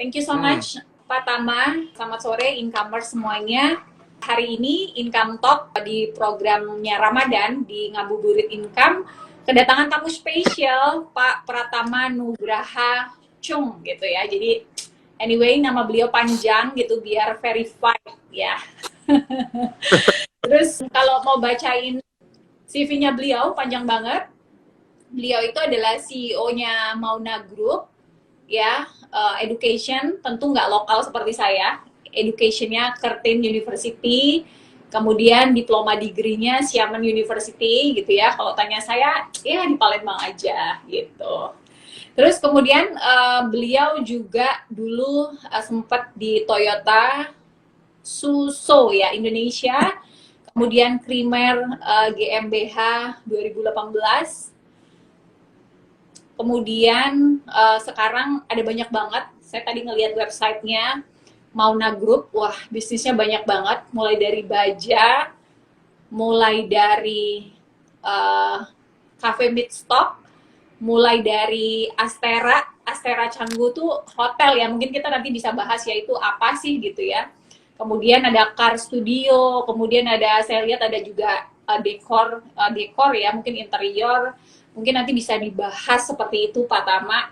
Thank you so much, Pak Tama. Selamat sore, incomers semuanya. Hari ini Income Talk di programnya Ramadan di Ngabuburit Income kedatangan tamu spesial Pak Pratama Nugraha Chung gitu ya. Jadi anyway nama beliau panjang gitu biar verified ya. Terus kalau mau bacain CV-nya beliau panjang banget. Beliau itu adalah CEO-nya Mauna Group ya, education tentu nggak lokal seperti saya. Education-nya Curtin University, kemudian diploma degree-nya Xiamen University gitu ya. Kalau tanya saya, ya di Palembang aja gitu. Terus kemudian beliau juga dulu sempat di Toyota Suso ya Indonesia, kemudian Krimer GmbH 2018. Kemudian sekarang ada banyak banget. Saya tadi ngelihat websitenya Mauna Group. Wah, bisnisnya banyak banget. Mulai dari baja, mulai dari cafe mid stop, mulai dari Astera Canggu tuh hotel ya. Mungkin kita nanti bisa bahas ya itu apa sih gitu ya. Kemudian ada car studio, kemudian ada saya lihat ada juga dekor ya, mungkin interior. Mungkin nanti bisa dibahas seperti itu Pak Tama.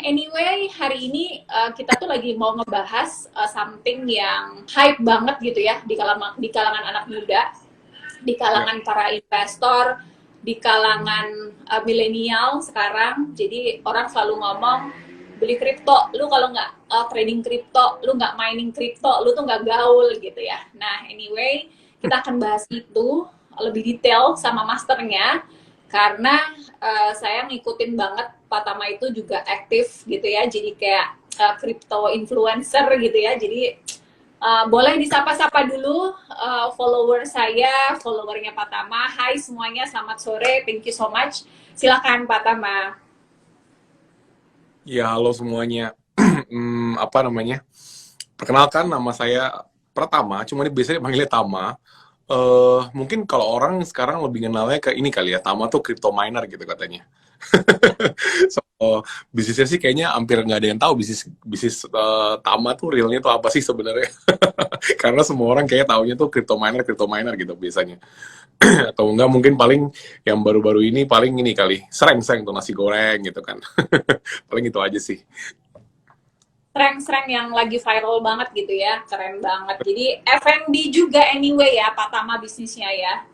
Anyway, hari ini kita tuh lagi mau ngebahas something yang hype banget gitu ya di kalangan anak muda, di kalangan para investor, di kalangan milenial sekarang. Jadi orang selalu ngomong beli kripto, lu kalau nggak trading kripto, lu nggak mining kripto, lu tuh nggak gaul gitu ya. Nah, anyway, kita akan bahas itu lebih detail sama masternya. Karena saya ngikutin banget Pak Tama itu juga aktif gitu ya, jadi kayak crypto influencer gitu ya. Jadi boleh disapa-sapa dulu follower saya, followernya Pak Tama. Hai semuanya, selamat sore, thank you so much. Silakan Pak Tama. Ya, halo semuanya. Apa namanya? Perkenalkan, nama saya Pratama, cuma biasanya panggilnya Tama. Mungkin kalau orang sekarang lebih kenalnya ke ini kali ya, Tama tuh crypto miner gitu katanya. So, bisnisnya sih kayaknya hampir nggak ada yang tahu bisnis Tama tuh realnya tuh apa sih sebenarnya. Karena semua orang kayak taunya tuh crypto miner gitu biasanya. Atau enggak mungkin paling yang baru-baru ini paling ini kali, sereng-sereng tuh nasi goreng gitu kan. Paling itu aja sih. Sreng-sreng yang lagi viral banget gitu ya, keren banget. Jadi F&B juga anyway ya, Pak Tama bisnisnya ya.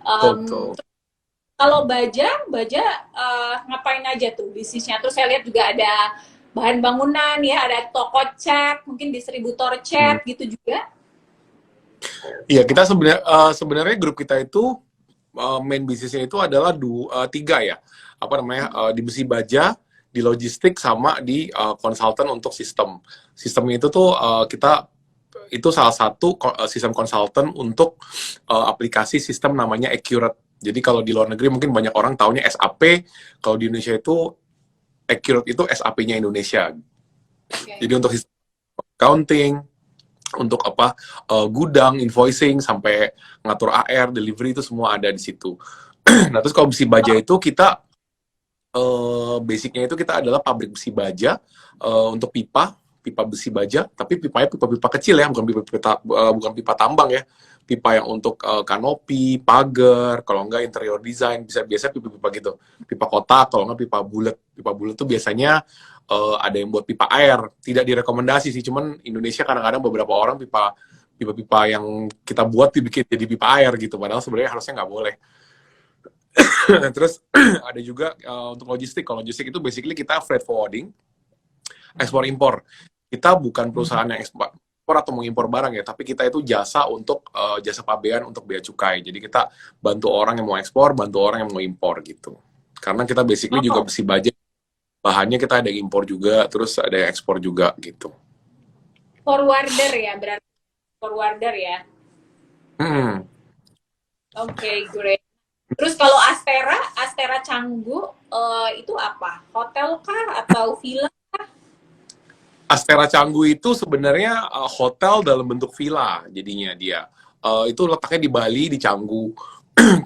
Betul. Kalau baja ngapain aja tuh bisnisnya? Terus saya lihat juga ada bahan bangunan ya, ada toko cat, mungkin distributor cat gitu juga. Iya, kita sebenarnya grup kita itu main bisnisnya itu adalah tiga ya. Apa namanya? Di besi baja, di logistik, sama di konsultan untuk sistem. Sistemnya itu tuh kita itu salah satu sistem konsultan untuk aplikasi sistem namanya Accurate. Jadi kalau di luar negeri mungkin banyak orang taunya SAP, kalau di Indonesia itu Accurate itu SAP-nya Indonesia. Okay. Jadi untuk sistem accounting, untuk gudang, invoicing, sampai ngatur AR, delivery itu semua ada di situ. Nah, terus kalau besi baja itu kita basicnya itu kita adalah pabrik besi baja untuk pipa besi baja, tapi pipanya pipa kecil ya, bukan pipa tambang ya, pipa yang untuk kanopi, pagar, kalau enggak interior design, biasa pipa gitu, pipa kotak, kalau enggak pipa bulat tuh biasanya ada yang buat pipa air, tidak direkomendasi sih, cuman Indonesia kadang-kadang beberapa orang pipa yang kita buat dibikin jadi pipa air gitu, padahal sebenarnya harusnya nggak boleh. Terus ada juga untuk logistik. Kalau logistik itu basically kita freight forwarding, ekspor impor. Kita bukan perusahaan yang ekspor atau mengimpor barang ya, tapi kita itu jasa untuk jasa pabean untuk bea cukai. Jadi kita bantu orang yang mau ekspor, bantu orang yang mau impor gitu. Karena kita basically juga besi baja, bahannya kita ada yang impor juga, terus ada yang ekspor juga gitu. Forwarder ya, berarti forwarder ya. Oke, great. Terus kalau Astera Canggu itu apa? Hotel kah atau villa? Astera Canggu itu sebenarnya hotel dalam bentuk villa jadinya dia. Itu letaknya di Bali, di Canggu.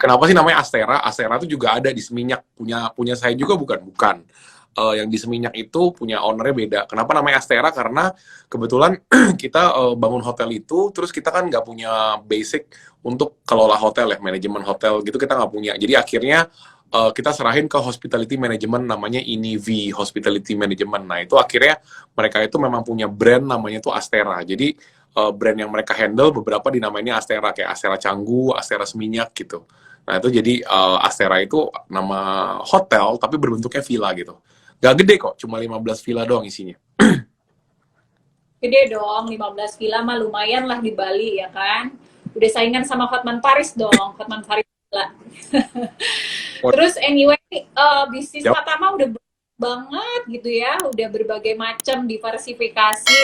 Kenapa sih namanya Astera? Astera itu juga ada di Seminyak. Punya saya juga bukan. yang di Seminyak itu punya ownernya beda. Kenapa namanya Astera? Karena kebetulan kita bangun hotel itu, terus kita kan nggak punya basic untuk kelola hotel ya, manajemen hotel gitu kita nggak punya. Jadi akhirnya kita serahin ke hospitality management namanya INIV Hospitality Management. Nah itu akhirnya mereka itu memang punya brand namanya tuh Astera. Jadi brand yang mereka handle beberapa dinamainnya Astera, kayak Astera Canggu, Astera Seminyak gitu. Nah itu jadi Astera itu nama hotel tapi berbentuknya villa gitu. Gak gede kok, cuma 15 villa doang isinya. Gede dong, 15 villa mah lumayan lah di Bali ya kan. Udah saingan sama Hotman Paris dong, Hotman Paris villa. Terus anyway, bisnis Yap. Pratama udah banget gitu ya, udah berbagai macam diversifikasi.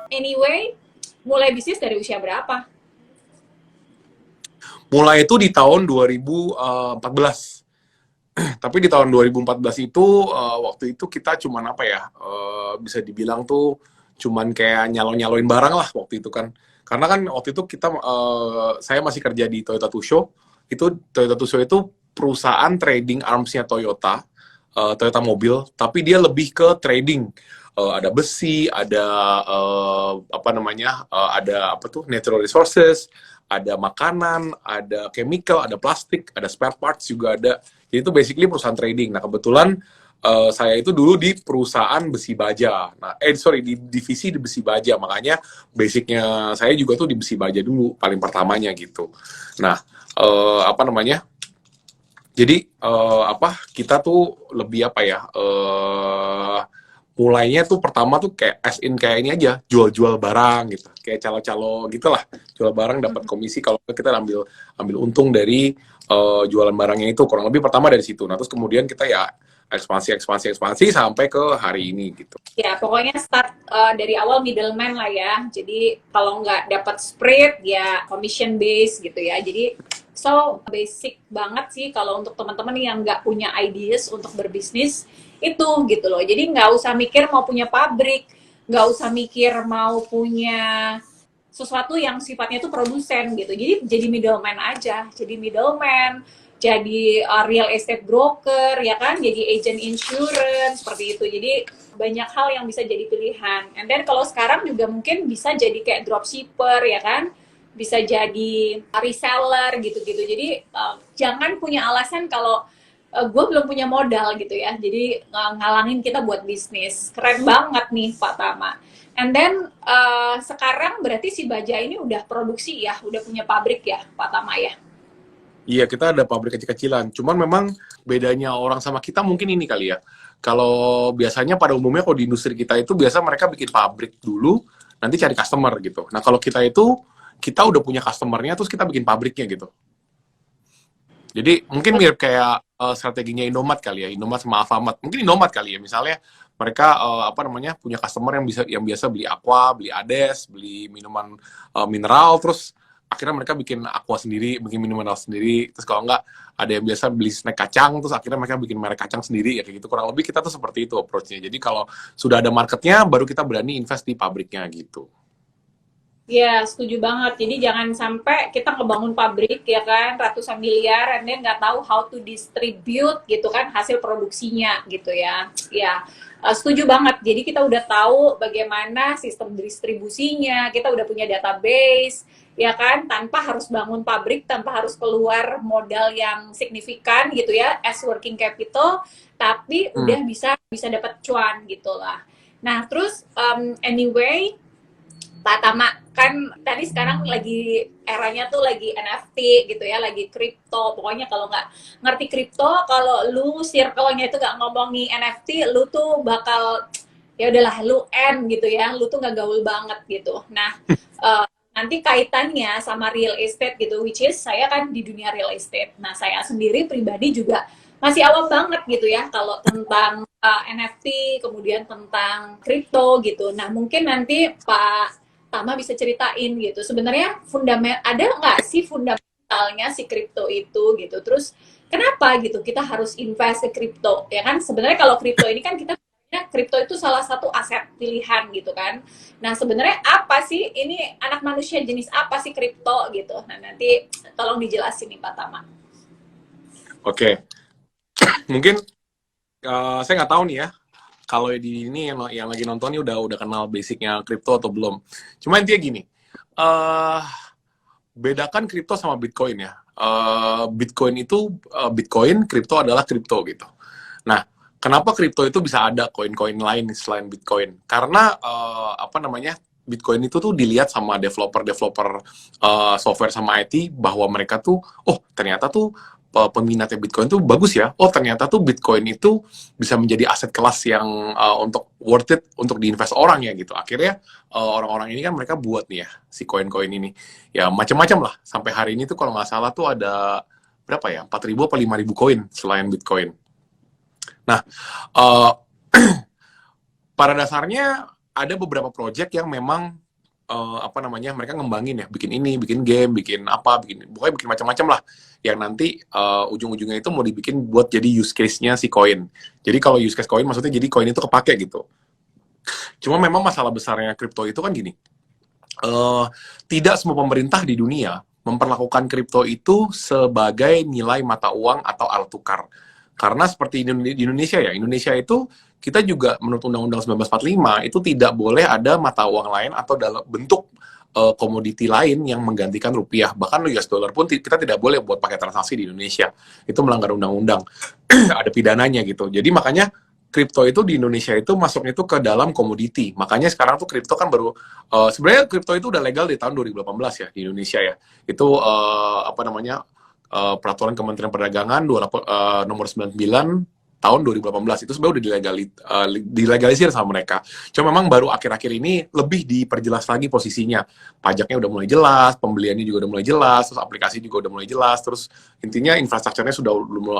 Anyway, mulai bisnis dari usia berapa? Mulai itu di tahun 2014. Tapi di tahun 2014 itu waktu itu kita cuman apa ya, bisa dibilang tuh cuman kayak nyalon-nyaloin barang lah waktu itu kan. Karena kan waktu itu kita saya masih kerja di Toyota Tsusho. Itu Toyota Tsusho itu perusahaan trading armsnya Toyota, Toyota mobil, tapi dia lebih ke trading. Ada besi, ada apa namanya, ada apa tuh natural resources, ada makanan, ada chemical, ada plastik, ada spare parts juga ada. Jadi itu basically perusahaan trading. Nah kebetulan saya itu dulu di perusahaan besi baja. Nah, sorry, di divisi di besi baja. Makanya basicnya saya juga tuh di besi baja dulu, paling pertamanya gitu. Nah, apa namanya? Jadi apa kita tuh lebih apa ya? Mulainya tuh pertama tuh kayak as in kayak ini aja, jual-jual barang gitu, kayak calo-calo gitulah, jual barang dapat komisi, kalau kita ambil ambil untung dari jualan barangnya itu, kurang lebih pertama dari situ. Nah terus kemudian kita ya ekspansi sampai ke hari ini gitu. Ya, pokoknya start dari awal middleman lah ya. Jadi kalau nggak dapat spread ya commission base gitu ya. Jadi so basic banget sih kalau untuk teman-teman yang nggak punya ideas untuk berbisnis itu gitu loh. Jadi nggak usah mikir mau punya pabrik, nggak usah mikir mau punya sesuatu yang sifatnya itu produsen gitu. Jadi middleman aja. Jadi middleman, jadi real estate broker ya kan, jadi agent insurance seperti itu. Jadi banyak hal yang bisa jadi pilihan. And then kalau sekarang juga mungkin bisa jadi kayak dropshipper ya kan, bisa jadi reseller gitu-gitu. Jadi jangan punya alasan kalau gue belum punya modal gitu ya. Jadi ngalangin kita buat bisnis. Keren banget nih Pak Tama. And then sekarang berarti si Baja ini udah produksi ya, udah punya pabrik ya Pak Tama ya. Iya, kita ada pabrik kecil-kecilan. Cuman memang bedanya orang sama kita mungkin ini kali ya. Kalau biasanya pada umumnya kalau di industri kita itu biasa mereka bikin pabrik dulu, nanti cari customer gitu. Nah kalau kita itu, kita udah punya customernya, terus kita bikin pabriknya gitu. Jadi mungkin mirip kayak strateginya Indomaret kali ya, Indomaret sama Alfamart. Mungkin Indomaret kali ya, misalnya mereka apa namanya punya customer yang biasa beli aqua, beli ades, beli minuman mineral, terus akhirnya mereka bikin aqua sendiri, bikin mineral sendiri. Terus kalau enggak ada yang biasa beli snack kacang, terus akhirnya mereka bikin merek kacang sendiri ya kayak gitu. Kurang lebih kita tuh seperti itu approach-nya. Jadi kalau sudah ada marketnya, baru kita berani invest di pabriknya gitu. Ya, setuju banget. Jadi jangan sampai kita ngebangun pabrik ya kan, ratusan miliar, and then nggak tahu how to distribute gitu kan hasil produksinya gitu ya. Ya, setuju banget. Jadi kita udah tahu bagaimana sistem distribusinya, kita udah punya database, ya kan, tanpa harus bangun pabrik, tanpa harus keluar modal yang signifikan gitu ya, as working capital, tapi udah bisa dapat cuan gitu lah. Nah, terus anyway, Pak Tama, kan tadi sekarang lagi eranya tuh lagi NFT gitu ya, lagi kripto. Pokoknya kalau nggak ngerti kripto, kalau lu circle-nya itu nggak ngomongi NFT, lu tuh bakal ya udahlah lu gitu ya, lu tuh nggak gaul banget gitu. Nah, nanti kaitannya sama real estate gitu, which is saya kan di dunia real estate. Nah, saya sendiri pribadi juga masih awam banget gitu ya kalau tentang NFT, kemudian tentang kripto gitu. Nah, mungkin nanti Pak Tama bisa ceritain gitu. Sebenarnya ada nggak sih fundamentalnya si kripto itu gitu. Terus kenapa gitu kita harus invest ke kripto? Ya kan sebenarnya kalau kripto ini kan kita kripto itu salah satu aset pilihan gitu kan. Nah, sebenarnya apa sih ini anak manusia jenis apa sih kripto gitu. Nah, nanti tolong dijelasin nih Pak Tama. Oke. Mungkin Saya nggak tahu nih ya, kalau di ini yang lagi nonton ini udah kenal basicnya kripto atau belum. Cuma intinya gini, eh bedakan kripto sama Bitcoin ya. Bitcoin itu Bitcoin, kripto adalah kripto gitu. Nah, kenapa kripto itu bisa ada koin-koin lain selain Bitcoin? Karena apa namanya? Bitcoin itu tuh dilihat sama developer-developer software sama IT bahwa mereka tuh, oh ternyata tuh peminatnya Bitcoin tuh bagus ya. Oh ternyata tuh Bitcoin itu bisa menjadi aset kelas yang untuk worth it untuk diinvest orang ya gitu. Akhirnya orang-orang ini kan mereka buat nih ya si koin-koin ini. Ya macam-macam lah. Sampai hari ini tuh kalau nggak salah tuh ada berapa ya? 4.000 apa 5.000 koin selain Bitcoin. Nah, uh, pada dasarnya ada beberapa project yang memang apa namanya mereka ngembangin ya, bikin ini, bikin game, bikin apa, pokoknya bikin macam-macam lah. Yang nanti ujung-ujungnya itu mau dibikin buat jadi use case-nya si koin. Jadi kalau use case koin maksudnya jadi koin itu kepake gitu. Cuma memang masalah besarnya kripto itu kan gini, uh, tidak semua pemerintah di dunia memperlakukan kripto itu sebagai nilai mata uang atau alat tukar. Karena seperti di Indonesia ya, Indonesia itu kita juga menurut Undang-Undang 1945 itu tidak boleh ada mata uang lain atau dalam bentuk komoditi lain yang menggantikan rupiah. Bahkan US dollar pun kita tidak boleh buat pakai transaksi di Indonesia. Itu melanggar undang-undang. Ada pidananya gitu. Jadi makanya kripto itu di Indonesia itu masuknya itu ke dalam komoditi. Makanya sekarang tuh kripto kan baru sebenarnya kripto itu udah legal di tahun 2018 ya di Indonesia ya. Itu apa namanya peraturan Kementerian Perdagangan nomor 99 tahun 2018 itu sebenarnya udah dilegalisir sama mereka. Cuma memang baru akhir-akhir ini lebih diperjelas lagi posisinya. Pajaknya udah mulai jelas, pembeliannya juga udah mulai jelas, terus aplikasi juga udah mulai jelas, terus intinya infrastrukturnya sudah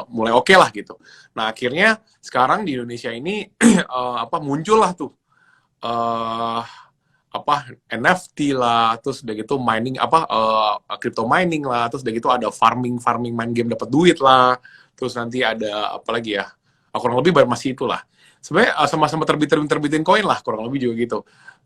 mulai oke lah gitu. Nah akhirnya sekarang di Indonesia ini apa muncul lah tuh apa NFT lah, terus udah gitu mining apa crypto mining lah, terus udah gitu ada farming main game dapat duit lah, terus nanti ada apa lagi ya, kurang lebih masih itulah. Sebenarnya sama-sama terbitin koin lah, kurang lebih juga gitu.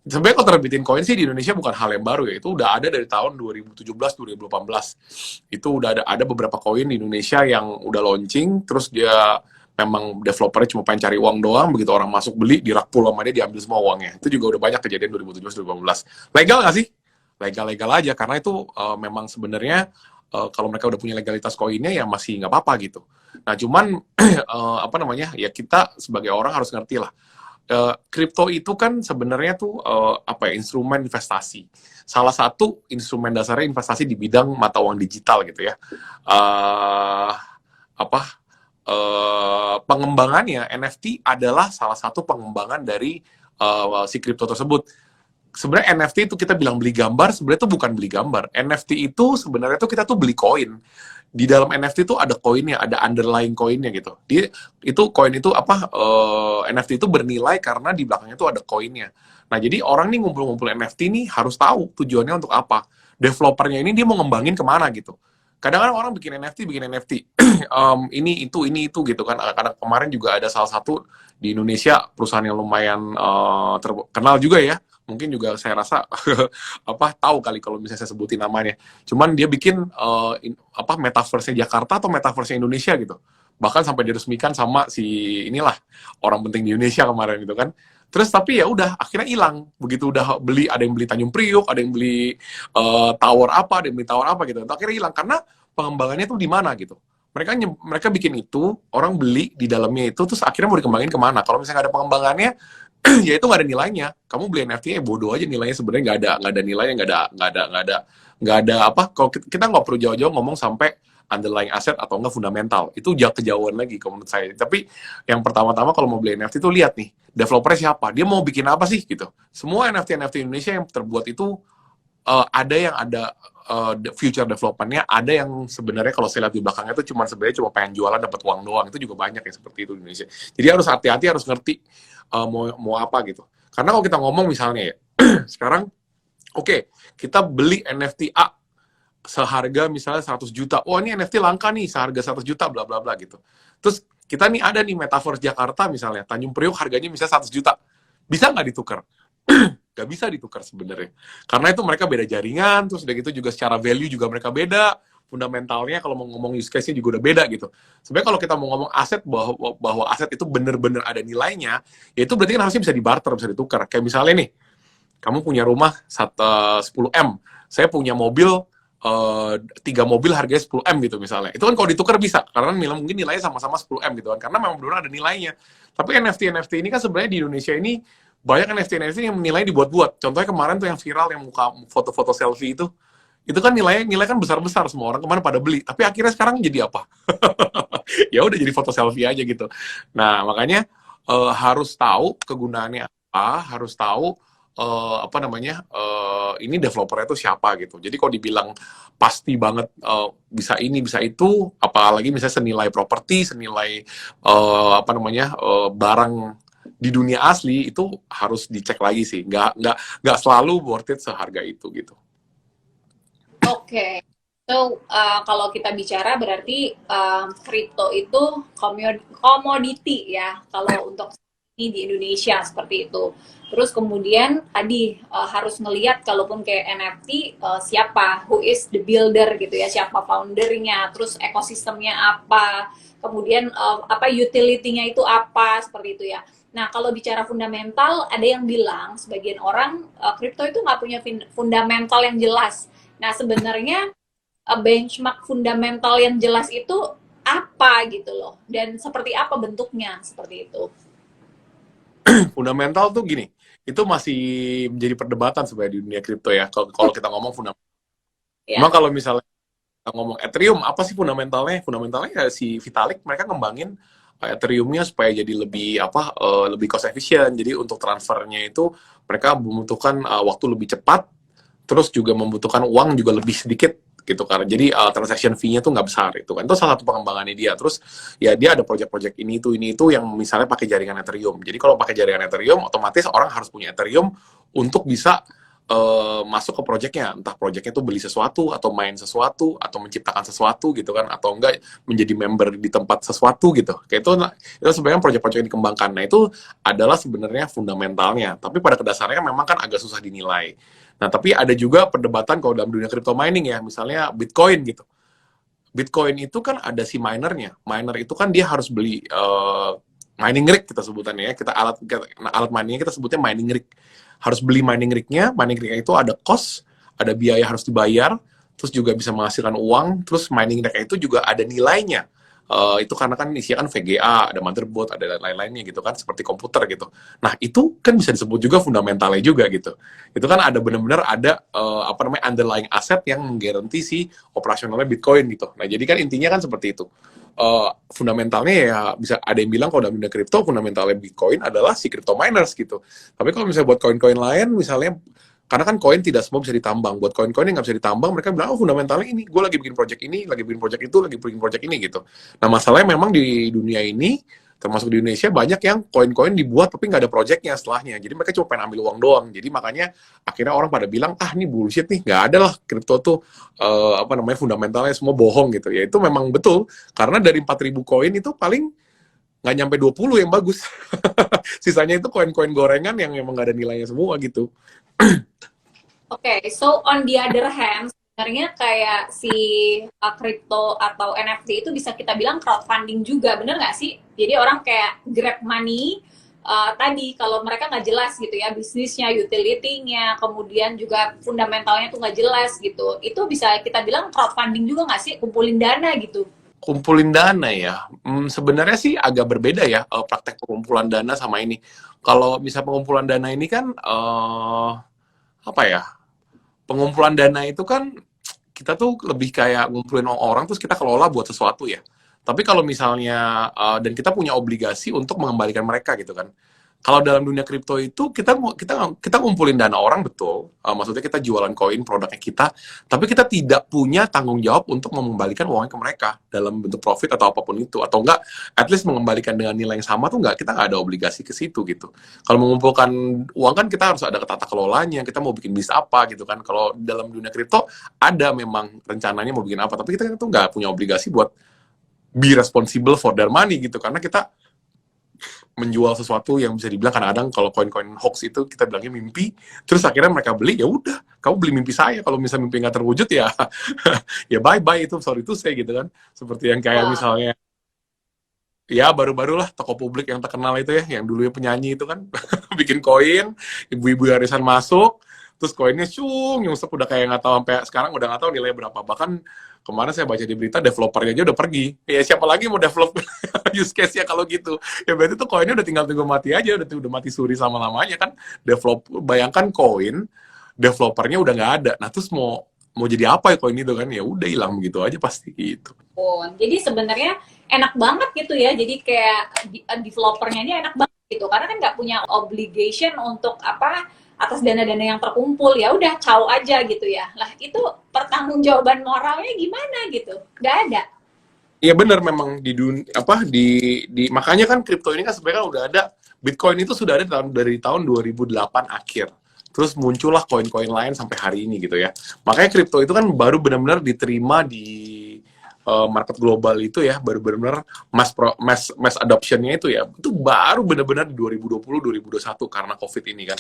Sebenarnya kalau terbitin koin sih di Indonesia bukan hal yang baru ya, itu udah ada dari tahun 2017-2018. Itu udah ada beberapa koin di Indonesia yang udah launching, terus dia memang developernya cuma pengen cari uang doang, begitu orang masuk beli, dirapul sama dia, diambil semua uangnya. Itu juga udah banyak kejadian 2017-2018. Legal nggak sih? Legal-legal aja, karena itu memang sebenarnya kalau mereka udah punya legalitas koinnya ya masih nggak apa-apa gitu. Nah cuman apa namanya ya kita sebagai orang harus ngerti lah. Kripto itu kan sebenarnya tuh apa ya instrumen investasi. Salah satu instrumen dasarnya investasi di bidang mata uang digital gitu ya. Apa pengembangannya NFT adalah salah satu pengembangan dari si kripto tersebut. Sebenarnya NFT itu kita bilang beli gambar, sebenarnya itu bukan beli gambar. NFT itu sebenarnya itu kita tuh beli koin. Di dalam NFT itu ada koinnya, ada underlying koinnya gitu. Itu koin itu apa? NFT itu bernilai karena di belakangnya itu ada koinnya. Nah jadi orang nih ngumpul-ngumpul NFT nih harus tahu tujuannya untuk apa. Developernya ini dia mau ngembangin kemana gitu. Kadang-kadang orang bikin NFT, ini itu gitu kan. Karena kemarin juga ada salah satu di Indonesia perusahaan yang lumayan terkenal juga ya. Mungkin juga saya rasa apa tahu kali kalau misalnya saya sebutin namanya. Cuman dia bikin apa metaverse Jakarta atau metaverse Indonesia gitu. Bahkan sampai diresmikan sama si inilah orang penting di Indonesia kemarin gitu kan. Terus tapi ya udah akhirnya hilang. Begitu udah beli, ada yang beli Tanjung Priok, ada yang beli tower apa, ada yang beli tower apa gitu. Akhirnya hilang karena pengembangannya tuh di mana gitu. Mereka bikin itu, orang beli di dalamnya itu, terus akhirnya mau dikembangin kemana? Kalau misalnya nggak ada pengembangannya, ya itu nggak ada nilainya. Kamu beli NFT bodoh aja nilainya sebenarnya nggak ada nilainya, nggak ada apa. Kalau kita nggak perlu jauh-jauh ngomong sampai underlying aset atau enggak fundamental. Itu kejauhan lagi kalau menurut saya. Tapi yang pertama-tama kalau mau beli NFT itu lihat nih, developernya siapa? Dia mau bikin apa sih gitu. Semua NFT Indonesia yang terbuat itu ada yang ada future development-nya, ada yang sebenarnya kalau saya lihat di belakangnya itu sebenarnya cuma pengen jualan dapat uang doang. Itu juga banyak yang seperti itu di Indonesia. Jadi harus hati-hati, harus ngerti mau apa gitu. Karena kalau kita ngomong misalnya ya, sekarang oke, kita beli NFT A seharga misalnya 100 juta. Oh, ini NFT langka nih, seharga 100 juta, bla bla bla gitu. Terus kita nih ada nih Metaverse Jakarta misalnya, Tanjung Priok harganya misalnya 100 juta. Bisa nggak ditukar? Nggak bisa ditukar sebenarnya. Karena itu mereka beda jaringan, terus udah gitu juga secara value juga mereka beda. fundamentalnya kalau mau ngomong use case-nya juga udah beda gitu. Sebenarnya kalau kita mau ngomong aset bahwa aset itu bener-bener ada nilainya, ya itu berarti kan harusnya bisa dibarter, bisa ditukar. Kayak misalnya nih, kamu punya rumah 10M, saya punya mobil 3 mobil harganya 10M gitu misalnya. Itu kan kalau ditukar bisa, karena mungkin nilainya sama-sama 10M gitu kan, karena memang benar ada nilainya. Tapi NFT ini kan sebenarnya di Indonesia ini banyak NFT yang nilainya dibuat-buat. Contohnya kemarin tuh yang viral yang muka foto-foto selfie itu kan nilai kan besar-besar, semua orang kemana pada beli. Tapi akhirnya sekarang jadi apa? Ya udah jadi foto selfie aja gitu. Nah makanya harus tahu kegunaannya apa, harus tahu apa namanya ini developernya itu siapa gitu. Jadi kalau dibilang pasti banget bisa ini bisa itu, apalagi misalnya senilai properti, senilai apa namanya barang di dunia asli, itu harus dicek lagi sih. Nggak selalu worth it seharga itu gitu. Oke, so kalau kita bicara berarti kripto itu komoditi ya, kalau untuk ini di Indonesia seperti itu. Terus kemudian tadi harus ngelihat kalaupun kayak NFT siapa, who is the builder gitu ya, siapa foundernya, terus ekosistemnya apa, kemudian apa utility-nya itu apa, seperti itu ya. Nah, kalau bicara fundamental, ada yang bilang sebagian orang kripto itu nggak punya fundamental yang jelas. Nah, sebenarnya benchmark fundamental yang jelas itu apa gitu loh, dan seperti apa bentuknya, seperti itu. Fundamental tuh gini, itu masih menjadi perdebatan sebenarnya di dunia kripto ya. Kalau kita ngomong fundamental, Ya. memang kalau misalnya kita ngomong Ethereum, apa sih fundamentalnya? Fundamentalnya ya si Vitalik mereka ngembangin Ethereum-nya supaya jadi lebih lebih cost efficient. Jadi untuk transfernya itu mereka membutuhkan waktu lebih cepat, terus juga membutuhkan uang juga lebih sedikit gitu kan. Jadi transaction fee-nya tuh nggak besar itu kan. Itu salah satu pengembangannya dia. Terus ya dia ada project-project ini itu yang misalnya pakai jaringan Ethereum. Jadi kalau pakai jaringan Ethereum, otomatis orang harus punya Ethereum untuk bisa masuk ke projectnya. Entah projectnya tuh beli sesuatu atau main sesuatu atau menciptakan sesuatu gitu kan, atau enggak menjadi member di tempat sesuatu gitu. Kayak itu sebenarnya project-project yang dikembangkan. Nah itu adalah sebenarnya fundamentalnya. Tapi pada dasarnya memang kan agak susah dinilai. Nah, tapi ada juga perdebatan kalau dalam dunia crypto mining ya, misalnya Bitcoin gitu. Bitcoin itu kan ada si minernya. Miner itu kan dia harus beli mining rig kita sebutannya ya. Alat miningnya kita sebutnya mining rig. Harus beli mining rignya itu ada cost, ada biaya harus dibayar, terus juga bisa menghasilkan uang, terus mining rignya itu juga ada nilainya. Itu karena kan isinya kan VGA, ada motherboard, ada lain-lainnya gitu kan, seperti komputer gitu. Nah, itu kan bisa disebut juga fundamentalnya juga gitu. Itu kan ada benar-benar ada apa namanya underlying aset yang menggaranti si operasionalnya Bitcoin gitu. Nah, jadi kan intinya kan seperti itu. Fundamentalnya ya bisa ada yang bilang kalau dalam dunia kripto fundamentalnya Bitcoin adalah si crypto miners gitu. Tapi kalau misalnya buat koin-koin lain, misalnya karena kan koin tidak semua bisa ditambang. Buat koin-koin yang nggak bisa ditambang, mereka bilang, oh fundamentalnya ini, gue lagi bikin project ini, lagi bikin project itu, lagi bikin project ini gitu. Nah masalahnya memang di dunia ini, termasuk di Indonesia, banyak yang koin-koin dibuat tapi nggak ada projectnya setelahnya. Jadi mereka cuma pengen ambil uang doang. Jadi makanya akhirnya orang pada bilang, ah ini bullshit nih, nggak ada lah kripto tuh apa namanya fundamentalnya semua bohong gitu. Ya itu memang betul, karena dari 4.000 koin itu paling nggak nyampe 20 yang bagus. Sisanya itu koin-koin gorengan yang memang nggak ada nilainya semua gitu. Oke, so on the other hand, sebenarnya kayak si crypto atau NFT itu bisa kita bilang crowdfunding juga, bener nggak sih? Jadi orang kayak grab money, tadi kalau mereka nggak jelas gitu ya, bisnisnya, utility-nya, kemudian juga fundamentalnya tuh nggak jelas gitu. Itu bisa kita bilang crowdfunding juga nggak sih? Kumpulin dana gitu. Kumpulin dana ya, sebenarnya sih agak berbeda ya praktek pengumpulan dana sama ini. Kalau bisa pengumpulan dana ini kan apa ya? Pengumpulan dana itu kan kita tuh lebih kayak ngumpulin orang terus kita kelola buat sesuatu ya. Tapi kalau misalnya dan kita punya obligasi untuk mengembalikan mereka gitu kan. Kalau dalam dunia kripto itu kita ngumpulin dana orang betul, maksudnya kita jualan koin produknya kita, tapi kita tidak punya tanggung jawab untuk mengembalikan uangnya ke mereka dalam bentuk profit atau apapun itu, atau enggak, at least mengembalikan dengan nilai yang sama tuh enggak, kita nggak ada obligasi ke situ gitu. Kalau mengumpulkan uang kan kita harus ada tata kelolanya, kita mau bikin bisnis apa gitu kan. Kalau dalam dunia kripto ada memang rencananya mau bikin apa, tapi kita tuh nggak punya obligasi buat be responsible for their money gitu, karena kita menjual sesuatu yang bisa dibilang kadang-kadang kalau koin-koin hoax itu kita bilangnya mimpi, terus akhirnya mereka beli, ya udah, kamu beli mimpi saya, kalau misalnya mimpi nggak terwujud ya ya bye bye, itu sorry itu saya gitu kan, seperti yang kayak Wah, misalnya ya baru-barulah toko publik yang terkenal itu ya, yang dulunya penyanyi itu kan bikin koin, ibu-ibu arisan masuk, terus koinnya nyungsep udah kayak nggak tahu, sampai sekarang udah nggak tahu nilai berapa. Bahkan kemarin saya baca di berita developernya aja udah pergi. Ya siapa lagi mau develop use case-nya kalau gitu? Ya berarti tuh koinnya udah tinggal tunggu mati aja, udah mati suri sama lamanya kan. Bayangkan koin developernya udah nggak ada. Nah terus mau jadi apa ya koin itu kan? Ya udah hilang begitu aja pasti gitu. pun. Jadi sebenarnya enak banget gitu ya. Jadi kayak developernya ini enak banget gitu. Karena kan nggak punya obligation untuk apa atas dana-dana yang terkumpul. Ya udah, caw aja gitu ya. Lah itu pertanggungjawaban moralnya gimana gitu? Nggak ada. Iya benar, memang di dunia apa di makanya kan kripto ini kan sebenarnya udah ada. Bitcoin itu sudah ada dari tahun 2008 akhir. Terus muncullah koin-koin lain sampai hari ini gitu ya. Makanya kripto itu kan baru benar-benar diterima di market global itu ya, baru benar-benar mass adoption-nya itu ya. Itu baru benar-benar di 2020 2021 karena Covid ini kan.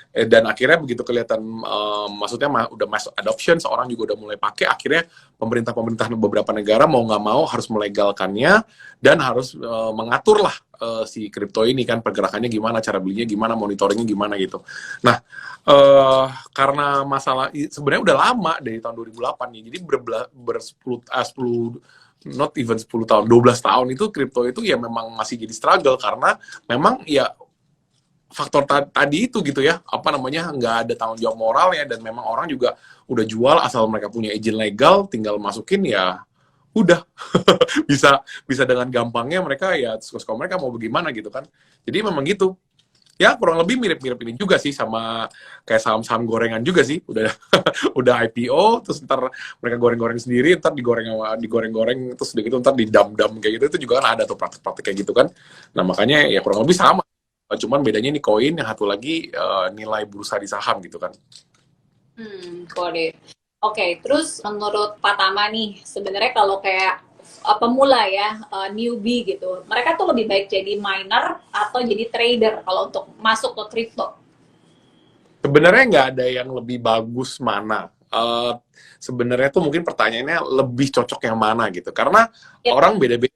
Dan akhirnya begitu kelihatan maksudnya udah mass adoption, seorang juga udah mulai pakai, akhirnya pemerintah beberapa negara mau nggak mau harus melegalkannya dan harus mengatur lah si kripto ini kan, pergerakannya gimana, cara belinya gimana, monitoringnya gimana gitu. Nah karena masalah sebenarnya udah lama dari tahun 2008 nih, jadi not even 10 tahun, 12 tahun itu kripto itu ya memang masih jadi struggle karena memang ya faktor tadi itu gitu ya, apa namanya, nggak ada tanggung jawab moral ya, dan memang orang juga udah jual asal mereka punya izin legal, tinggal masukin ya udah bisa bisa dengan gampangnya mereka ya suka-suka mereka mau bagaimana gitu kan. Jadi memang gitu ya, kurang lebih mirip-mirip ini juga sih sama kayak saham-saham gorengan juga sih, udah udah IPO terus ntar mereka goreng-goreng sendiri, ntar digoreng-goreng terus udah gitu ntar didam-dam kayak gitu, itu juga kan ada tuh praktik-praktik kayak gitu kan. Nah makanya ya kurang lebih sama. Cuman bedanya ini koin, yang satu lagi nilai bursa di saham gitu kan. Kode. Oke, terus menurut Pak Tama nih, sebenarnya kalau kayak pemula ya, newbie gitu, mereka tuh lebih baik jadi miner atau jadi trader kalau untuk masuk ke kripto? Sebenarnya nggak ada yang lebih bagus mana. Sebenarnya tuh mungkin pertanyaannya lebih cocok yang mana gitu. Karena Ya, orang beda-beda.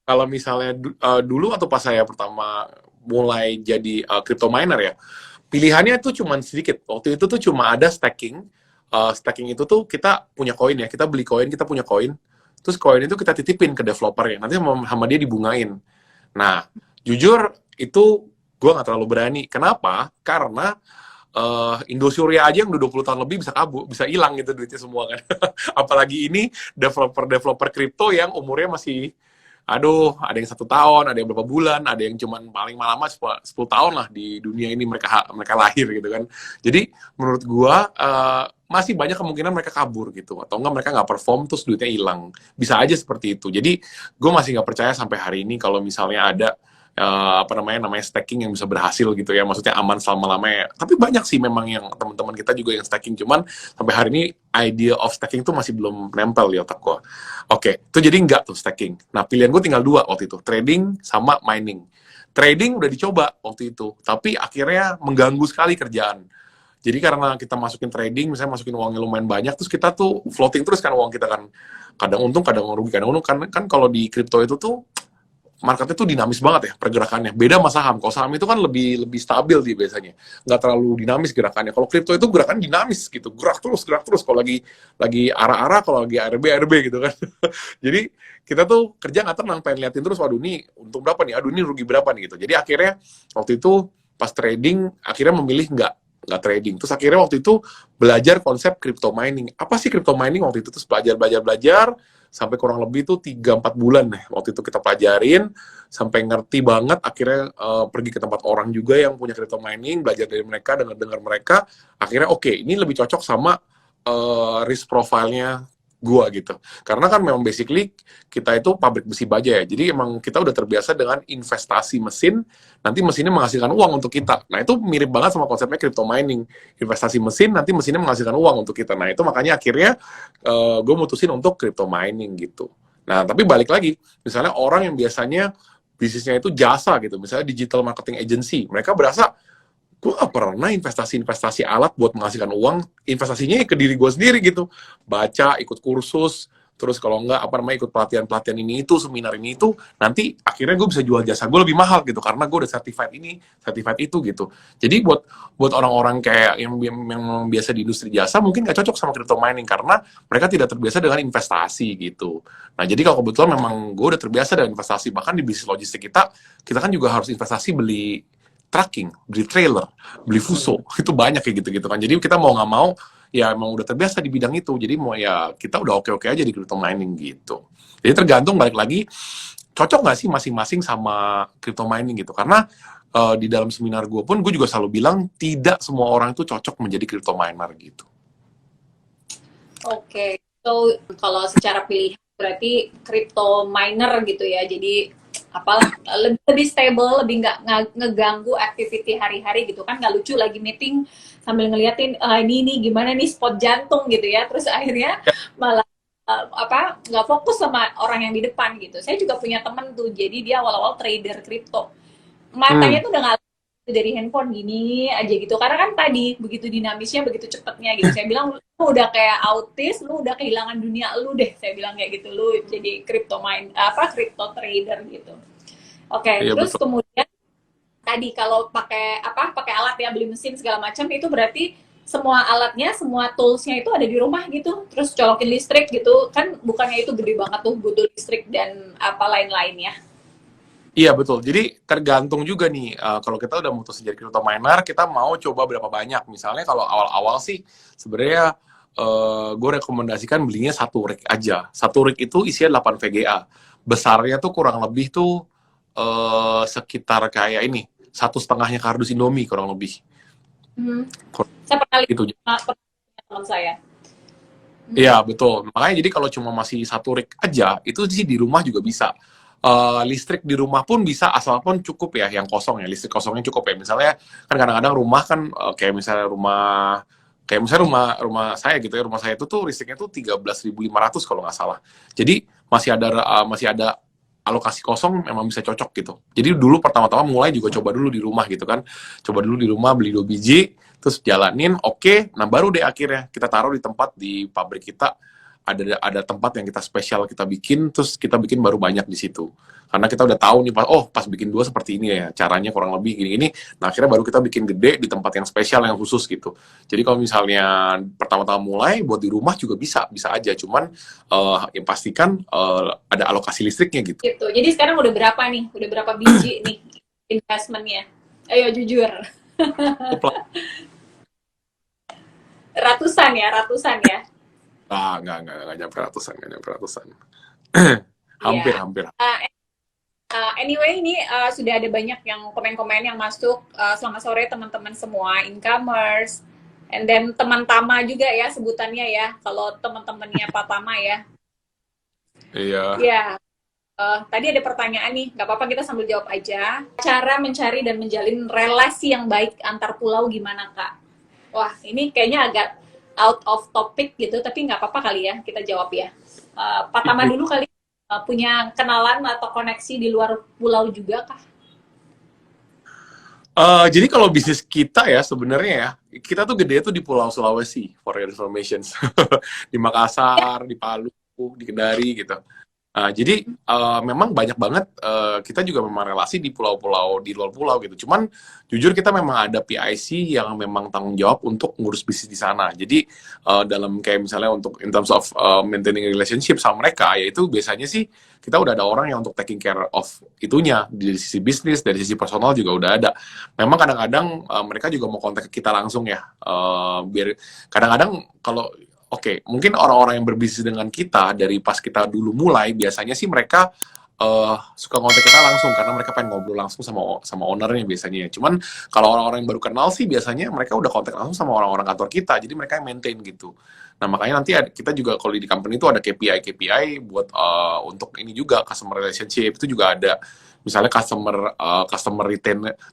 Kalau misalnya dulu atau pas saya pertama mulai jadi crypto miner ya, pilihannya tuh cuma sedikit. Waktu itu tuh cuma ada stacking. Stacking itu tuh kita punya koin ya, kita beli koin, kita punya koin. Terus koin itu kita titipin ke developer ya, nanti sama dia dibungain. Nah, jujur itu gue nggak terlalu berani. Kenapa? Karena Indosuria aja yang udah 20 tahun lebih bisa kabur, bisa hilang gitu duitnya semua kan. Apalagi ini developer kripto yang umurnya masih, aduh, ada yang 1 tahun, ada yang berapa bulan, ada yang cuman paling lama 10 tahun lah di dunia ini mereka lahir gitu kan. Jadi menurut gua masih banyak kemungkinan mereka kabur gitu, atau enggak mereka nggak perform terus duitnya hilang. Bisa aja seperti itu. Jadi gue masih nggak percaya sampai hari ini kalau misalnya ada apa namanya stacking yang bisa berhasil gitu ya, maksudnya aman selama-lamanya. Tapi banyak sih memang yang teman-teman kita juga yang stacking, cuman sampai hari ini idea of stacking tuh masih belum nempel di otak gue. Oke, itu jadi enggak tuh stacking. Nah pilihan gue tinggal dua waktu itu, trading sama mining. Trading udah dicoba waktu itu, tapi akhirnya mengganggu sekali kerjaan. Jadi karena kita masukin trading, misalnya masukin uangnya lumayan banyak, terus kita tuh floating terus kan uang kita kan, kadang untung kadang rugi, kadang untung kan kalau di kripto itu tuh marketnya tuh dinamis banget ya pergerakannya. Beda sama saham. Kalau saham itu kan lebih stabil dia biasanya, nggak terlalu dinamis gerakannya. Kalau kripto itu gerakan dinamis gitu, gerak terus. Kalau lagi arah-arah, kalau lagi ARB gitu kan. Jadi kita tuh kerja nggak tenang, pengen liatin terus, waduh ini untung berapa nih, aduh ini rugi berapa nih gitu. Jadi akhirnya waktu itu pas trading akhirnya memilih nggak trading. Terus akhirnya waktu itu belajar konsep crypto mining. Apa sih crypto mining waktu itu? Terus belajar sampai kurang lebih tuh 3-4 bulan nih waktu itu kita pelajarin sampai ngerti banget. Akhirnya pergi ke tempat orang juga yang punya crypto mining, belajar dari mereka, dengar mereka. Akhirnya oke, ini lebih cocok sama risk profile-nya gua gitu. Karena kan memang basically kita itu pabrik besi baja ya. Jadi emang kita udah terbiasa dengan investasi mesin, nanti mesinnya menghasilkan uang untuk kita. Nah, itu mirip banget sama konsepnya crypto mining. Investasi mesin, nanti mesinnya menghasilkan uang untuk kita. Nah, itu makanya akhirnya gue mutusin untuk crypto mining gitu. Nah, tapi balik lagi, misalnya orang yang biasanya bisnisnya itu jasa gitu, misalnya digital marketing agency, mereka berasa gue gak pernah investasi alat buat menghasilkan uang, investasinya ke diri gue sendiri gitu, baca, ikut kursus, terus kalau enggak apa namanya ikut pelatihan ini itu, seminar ini itu, nanti akhirnya gue bisa jual jasa gue lebih mahal gitu karena gue udah certified ini, certified itu gitu. Jadi buat buat orang-orang kayak yang biasa di industri jasa mungkin gak cocok sama crypto mining karena mereka tidak terbiasa dengan investasi gitu. Nah jadi kalau kebetulan memang gue udah terbiasa dengan investasi, bahkan di bisnis logistik kita kan juga harus investasi beli tracking, beli trailer, beli fuso, itu banyak kayak gitu-gitu kan. Jadi kita mau nggak mau, ya emang udah terbiasa di bidang itu. Jadi mau ya kita udah oke-oke aja di crypto mining gitu. Jadi tergantung balik lagi, cocok nggak sih masing-masing sama crypto mining gitu. Karena di dalam seminar gue pun, gue juga selalu bilang, tidak semua orang itu cocok menjadi crypto miner gitu. Oke, so kalau secara pilihan berarti crypto miner gitu ya. Jadi apalah lebih stable, lebih nggak ngeganggu activity hari-hari gitu kan. Nggak lucu lagi meeting sambil ngeliatin ini gimana nih spot jantung gitu ya. Terus akhirnya malah nggak fokus sama orang yang di depan gitu. Saya juga punya temen tuh, jadi dia awal-awal trader kripto, matanya tuh udah nggak dari handphone gini aja gitu, karena kan tadi begitu dinamisnya, begitu cepetnya gitu. Saya bilang lu udah kayak autis, lu udah kehilangan dunia lu deh, saya bilang kayak gitu, lu jadi crypto trader gitu. Oke, Iya terus betul. kemudian tadi kalau pakai alat ya, beli mesin segala macam, itu berarti semua alatnya, semua toolsnya itu ada di rumah gitu, terus colokin listrik gitu kan, bukannya itu gede banget tuh butuh listrik dan apa lain-lainnya. Iya betul. Jadi tergantung juga nih, kalau kita udah mutus jadi crypto miner, kita mau coba berapa banyak. Misalnya kalau awal-awal sih, sebenarnya gue rekomendasikan belinya satu rig aja. Satu rig itu isinya 8 VGA. Besarnya tuh kurang lebih tuh sekitar kayak ini, 1,5-nya kardus Indomie kurang lebih. Hmm. Kurang Saya pernah lihat gitu. teman saya. Iya betul. Makanya jadi kalau cuma masih satu rig aja, itu sih di rumah juga bisa. Listrik di rumah pun bisa asalkan cukup ya, yang kosong ya, listrik kosongnya cukup ya. Misalnya kan kadang-kadang rumah kan kayak misalnya rumah rumah saya gitu ya, rumah saya itu tuh listriknya tuh 13.500 kalau nggak salah. Jadi masih ada alokasi kosong, memang bisa cocok gitu. Jadi dulu pertama-tama mulai juga coba dulu di rumah gitu kan, coba dulu di rumah beli 2 biji, terus jalanin, oke. Nah baru deh akhirnya kita taruh di tempat di pabrik kita, ada tempat yang kita spesial kita bikin, terus kita bikin baru banyak di situ, karena kita udah tahu nih pas bikin 2 seperti ini ya caranya, kurang lebih gini-gini. Nah akhirnya baru kita bikin gede di tempat yang spesial yang khusus gitu. Jadi kalau misalnya pertama-tama mulai buat di rumah juga bisa bisa aja, cuman yang pastikan ada alokasi listriknya gitu. Gitu. Jadi sekarang udah berapa nih? Udah berapa biji nih investmentnya? Ayo jujur. Ratusan ya, ratusan ya. Nggak nyampe ratusan, nggak nyampe ratusan. Iya. Hampir. Uh, Anyway, ini sudah ada banyak yang komen-komen yang masuk. Selamat sore teman-teman semua, incomers. And then teman Tama juga ya sebutannya ya. Kalau teman-temannya Pak Tama ya. Iya. Ya. Tadi ada pertanyaan nih, nggak apa-apa kita sambil jawab aja. Cara mencari dan menjalin relasi yang baik antar pulau gimana Kak? Wah, ini kayaknya agak out of topic gitu, tapi nggak apa-apa kali ya, kita jawab ya. Pak Tama dulu kali, punya kenalan atau koneksi di luar pulau juga kah? Jadi kalau bisnis kita ya sebenarnya ya, kita tuh gede tuh di Pulau Sulawesi, for your information. Di Makassar, di Palu, di Kendari gitu. Jadi memang banyak banget, kita juga memang relasi di pulau-pulau di luar pulau gitu. Cuman jujur kita memang ada PIC yang memang tanggung jawab untuk ngurus bisnis di sana. Jadi dalam kayak misalnya untuk in terms of maintaining relationship sama mereka, yaitu biasanya sih kita udah ada orang yang untuk taking care of itunya, dari sisi bisnis, dari sisi personal juga udah ada. Memang kadang-kadang mereka juga mau kontak kita langsung ya, biar kadang-kadang kalau Oke, mungkin orang-orang yang berbisnis dengan kita dari pas kita dulu mulai, biasanya sih mereka suka kontak kita langsung karena mereka pengen ngobrol langsung sama ownernya biasanya. Cuman kalau orang-orang yang baru kenal sih biasanya mereka udah kontak langsung sama orang-orang kantor kita, jadi mereka yang maintain gitu. Nah makanya nanti kita juga kalau di company itu ada KPI buat untuk ini juga customer relationship itu juga ada. Misalnya customer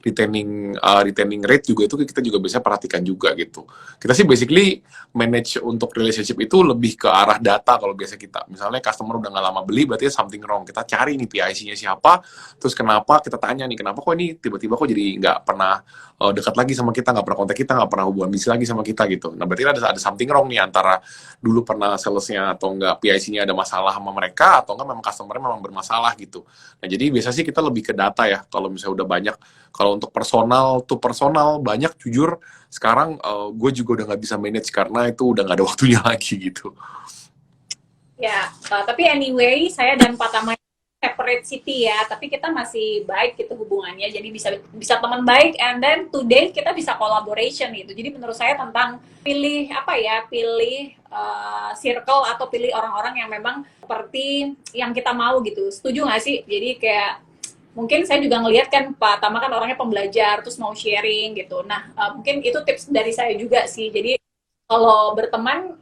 retaining rate juga itu kita juga bisa perhatikan juga gitu. Kita sih basically manage untuk relationship itu lebih ke arah data kalau biasa kita. Misalnya customer udah nggak lama beli, berarti something wrong. Kita cari nih PIC-nya siapa, terus kenapa, kita tanya nih, kenapa kok ini tiba-tiba kok jadi nggak pernah dekat lagi sama kita, nggak pernah kontak kita, nggak pernah hubungan bisnis lagi sama kita gitu. Nah berarti ada something wrong nih antara dulu pernah salesnya atau enggak PIC-nya ada masalah sama mereka, atau enggak memang customer-nya memang bermasalah gitu. Nah jadi biasa sih kita lebih ke data ya, kalau misalnya udah banyak. Kalau untuk personal to personal banyak, jujur sekarang gue juga udah nggak bisa manage karena itu udah nggak ada waktunya lagi gitu. Ya, tapi anyway, saya dan Pak Tama separate city ya, tapi kita masih baik gitu hubungannya, jadi bisa bisa teman baik, and then today kita bisa collaboration gitu. Jadi menurut saya tentang pilih apa ya, pilih circle atau pilih orang-orang yang memang seperti yang kita mau gitu. Setuju nggak sih? Jadi kayak mungkin saya juga ngelihat kan Pak Tama kan orangnya pembelajar, terus mau sharing gitu. Nah, mungkin itu tips dari saya juga sih. Jadi kalau berteman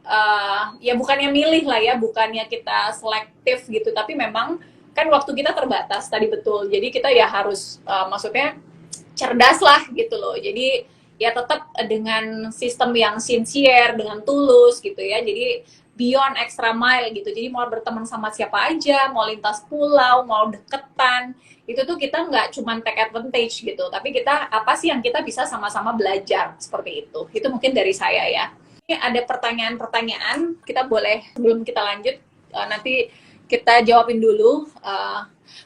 ya bukannya milih lah ya, bukannya kita selektif gitu, tapi memang kan waktu kita terbatas tadi betul. Jadi kita ya harus maksudnya cerdas lah gitu loh. Jadi ya tetap dengan sistem yang sincere, dengan tulus gitu ya. Jadi beyond extra mile gitu. Jadi mau berteman sama siapa aja, mau lintas pulau, mau deketan, itu tuh kita nggak cuma take advantage gitu, tapi kita apa sih yang kita bisa sama-sama belajar seperti itu. Itu mungkin dari saya ya. Ini ada pertanyaan-pertanyaan, kita boleh sebelum kita lanjut nanti kita jawabin dulu.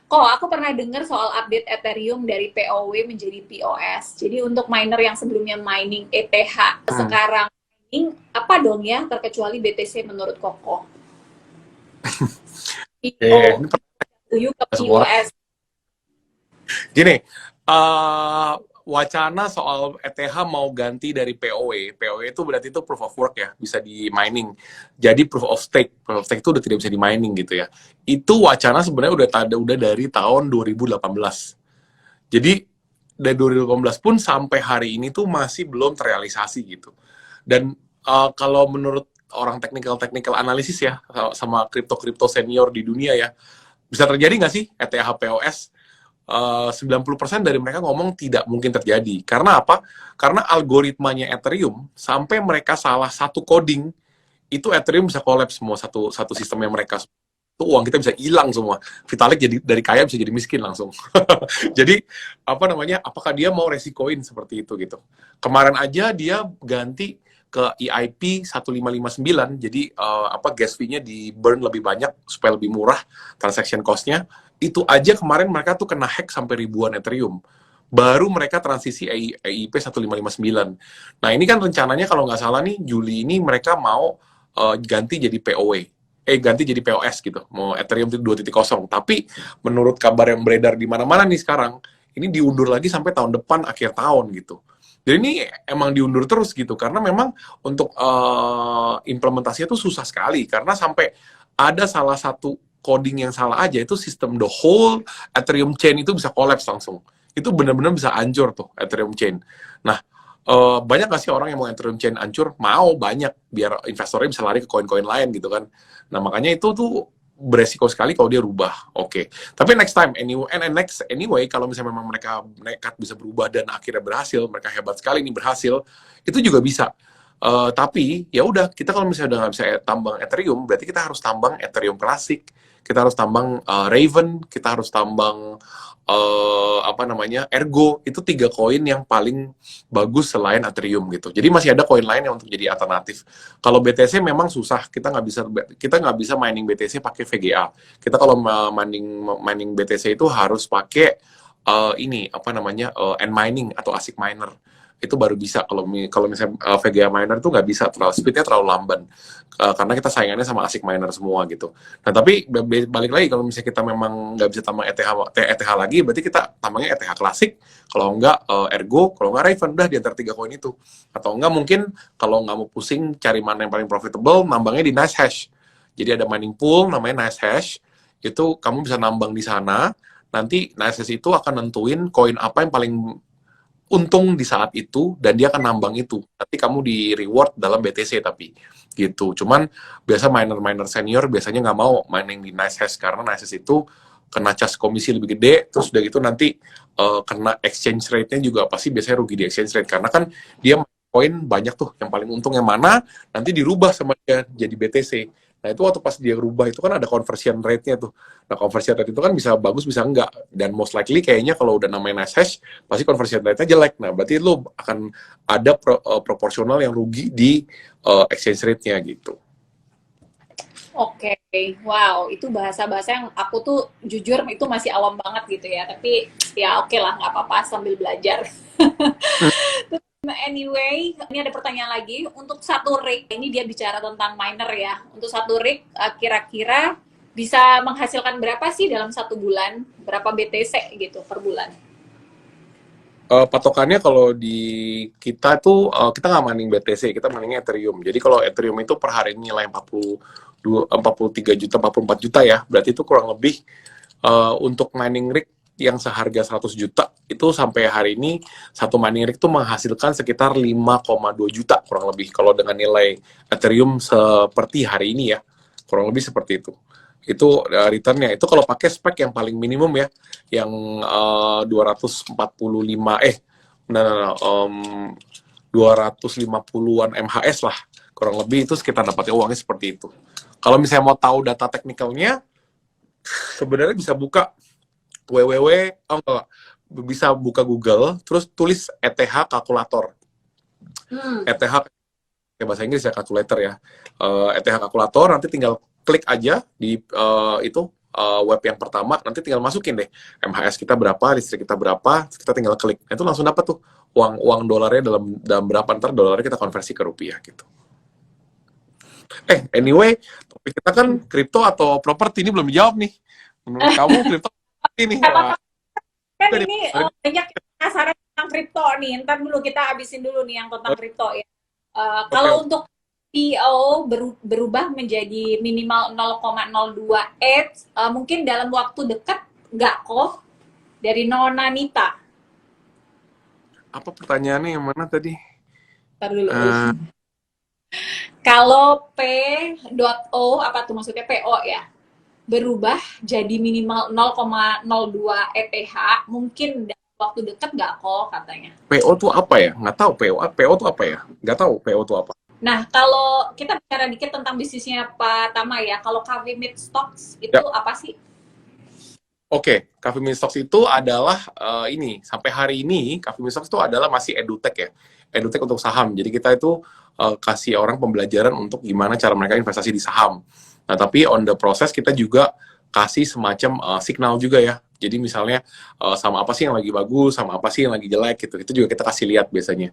Kok aku pernah dengar soal update Ethereum dari POW menjadi POS. Jadi untuk miner yang sebelumnya mining ETH, sekarang mining apa dong ya, terkecuali BTC menurut Koko? POW ke POS. Gini, wacana soal ETH mau ganti dari POW. POW itu berarti itu proof of work ya, bisa di mining. Jadi proof of stake itu udah tidak bisa di mining gitu ya. Itu wacana sebenarnya udah dari tahun 2018. Jadi dari 2018 pun sampai hari ini tuh masih belum terrealisasi gitu. Dan kalau menurut orang technical analisis ya, sama kripto senior di dunia ya, bisa terjadi nggak sih ETH POS? 90% dari mereka ngomong tidak mungkin terjadi. Karena apa? Karena algoritmanya Ethereum, sampai mereka salah satu coding, itu Ethereum bisa collapse semua satu sistemnya mereka. Itu uang kita bisa hilang semua. Vitalik jadi dari kaya bisa jadi miskin langsung. Jadi apa namanya? Apakah dia mau resikoin seperti itu gitu? Kemarin aja dia ganti ke EIP 1559, jadi gas fee-nya di burn lebih banyak supaya lebih murah transaction cost-nya. Itu aja kemarin mereka tuh kena hack sampai ribuan Ethereum. Baru mereka transisi EIP 1559. Nah ini kan rencananya kalau nggak salah nih, Juli ini mereka mau ganti jadi POW. Ganti jadi POS gitu. Mau Ethereum 2.0. Tapi menurut kabar yang beredar di mana-mana nih sekarang, ini diundur lagi sampai tahun depan, akhir tahun gitu. Jadi ini emang diundur terus gitu. Karena memang untuk implementasinya tuh susah sekali. Karena sampai ada salah satu coding yang salah aja, itu sistem the whole Ethereum chain itu bisa collapse langsung. Itu benar-benar bisa hancur tuh Ethereum chain. Nah, banyak nggak sih orang yang mau Ethereum chain hancur? Mau, banyak, biar investornya bisa lari ke koin-koin lain gitu kan. Nah, makanya itu tuh beresiko sekali kalau dia rubah. Oke. Tapi next time, anyway, kalau misalnya memang mereka nekat bisa berubah dan akhirnya berhasil, mereka hebat sekali nih berhasil, itu juga bisa. Tapi ya udah, kita kalau misalnya udah nggak bisa tambang Ethereum, berarti kita harus tambang Ethereum klasik, kita harus tambang Raven, kita harus tambang Ergo. Itu 3 koin yang paling bagus selain Ethereum gitu. Jadi masih ada koin lain yang untuk jadi alternatif. Kalau BTC memang susah, kita nggak bisa mining BTC pakai VGA. Kita kalau mining BTC itu harus pakai N-mining atau ASIC miner. Itu baru bisa. Kalau misalnya VGA miner itu nggak bisa, speednya terlalu lamban, karena kita saingannya sama ASIC miner semua gitu. Nah tapi balik lagi, kalau misalnya kita memang nggak bisa tambang ETH lagi, berarti kita tambangnya ETH klasik, kalau nggak Ergo, kalau nggak Raven, udah di antara 3 koin itu. Atau nggak mungkin kalau nggak mau pusing cari mana yang paling profitable, nambangnya di NiceHash. Jadi ada mining pool namanya NiceHash, itu kamu bisa nambang di sana. Nanti NiceHash itu akan nentuin koin apa yang paling untung di saat itu, dan dia akan nambang itu. Nanti kamu di reward dalam BTC tapi gitu. Cuman biasa miner senior biasanya nggak mau mining di NiceHash, karena NiceHash itu kena cas komisi lebih gede, terus udah gitu nanti kena exchange rate-nya juga pasti biasanya rugi di exchange rate, karena kan dia koin banyak tuh, yang paling untung yang mana, nanti dirubah sama dia jadi BTC. Nah itu waktu pas dia rubah itu kan ada conversion rate-nya tuh. Nah conversion rate itu kan bisa bagus bisa enggak, dan most likely kayaknya kalau udah namanya nice hash, pasti conversion rate-nya jelek. Nah berarti lo akan ada proporsional yang rugi di exchange rate-nya gitu. Oke, wow, itu bahasa-bahasa yang aku tuh jujur itu masih awam banget gitu ya. Tapi ya oke lah, nggak apa-apa sambil belajar. Anyway, ini ada pertanyaan lagi. Untuk satu rig, ini dia bicara tentang miner ya. Untuk satu rig, kira-kira bisa menghasilkan berapa sih dalam satu bulan? Berapa BTC gitu per bulan? Patokannya kalau di kita tuh kita nggak mining BTC, kita miningnya Ethereum. Jadi kalau Ethereum itu per hari ini nilai 43 juta, 44 juta ya. Berarti itu kurang lebih untuk mining rig yang seharga 100 juta itu sampai hari ini satu mining rig itu menghasilkan sekitar 5,2 juta kurang lebih kalau dengan nilai Ethereum seperti hari ini ya, kurang lebih seperti itu returnnya itu kalau pakai spek yang paling minimum ya, yang 245 nah, 250-an MHS lah kurang lebih, itu sekitar dapatnya uangnya seperti itu. Kalau misalnya mau tahu data teknikalnya sebenarnya bisa buka bisa buka Google, terus tulis ETH kalkulator. ETH ya bahasa Inggris ya, kalkulator ya. ETH kalkulator, nanti tinggal klik aja di itu web yang pertama, nanti tinggal masukin deh MHS kita berapa, listrik kita berapa, kita tinggal klik. Itu langsung dapat tuh uang dolarnya dalam berapa, ntar dolarnya kita konversi ke rupiah gitu. Anyway, topik kita kan kripto atau properti, ini belum dijawab nih. Menurut kamu kripto ini? Kan ini banyak penasaran tentang kripto nih. Ntar dulu kita habisin dulu nih yang tentang kripto ya. Kalau untuk PO berubah menjadi minimal 0,02 ETH, mungkin dalam waktu dekat nggak kok? Dari Nona Nita. Apa pertanyaannya yang mana tadi? Ntar dulu. Kalau P.O, apa tuh maksudnya PO ya? Berubah jadi minimal 0,02 ETH, mungkin dalam waktu dekat nggak kok katanya. PO tuh apa ya? Nggak tahu PO tuh apa ya? Nggak tahu PO tuh apa. Nah, kalau kita bicara dikit tentang bisnisnya Pak Tama ya, kalau Coffee Meet Stocks itu apa sih? Oke, Coffee Meet Stocks itu adalah ini, sampai hari ini Coffee Meet Stocks itu adalah masih edutech ya. Edutech untuk saham. Jadi kita itu kasih orang pembelajaran untuk gimana cara mereka investasi di saham. Nah, tapi on the process kita juga kasih semacam signal juga ya. Jadi misalnya sama apa sih yang lagi bagus, sama apa sih yang lagi jelek gitu. Itu juga kita kasih lihat biasanya.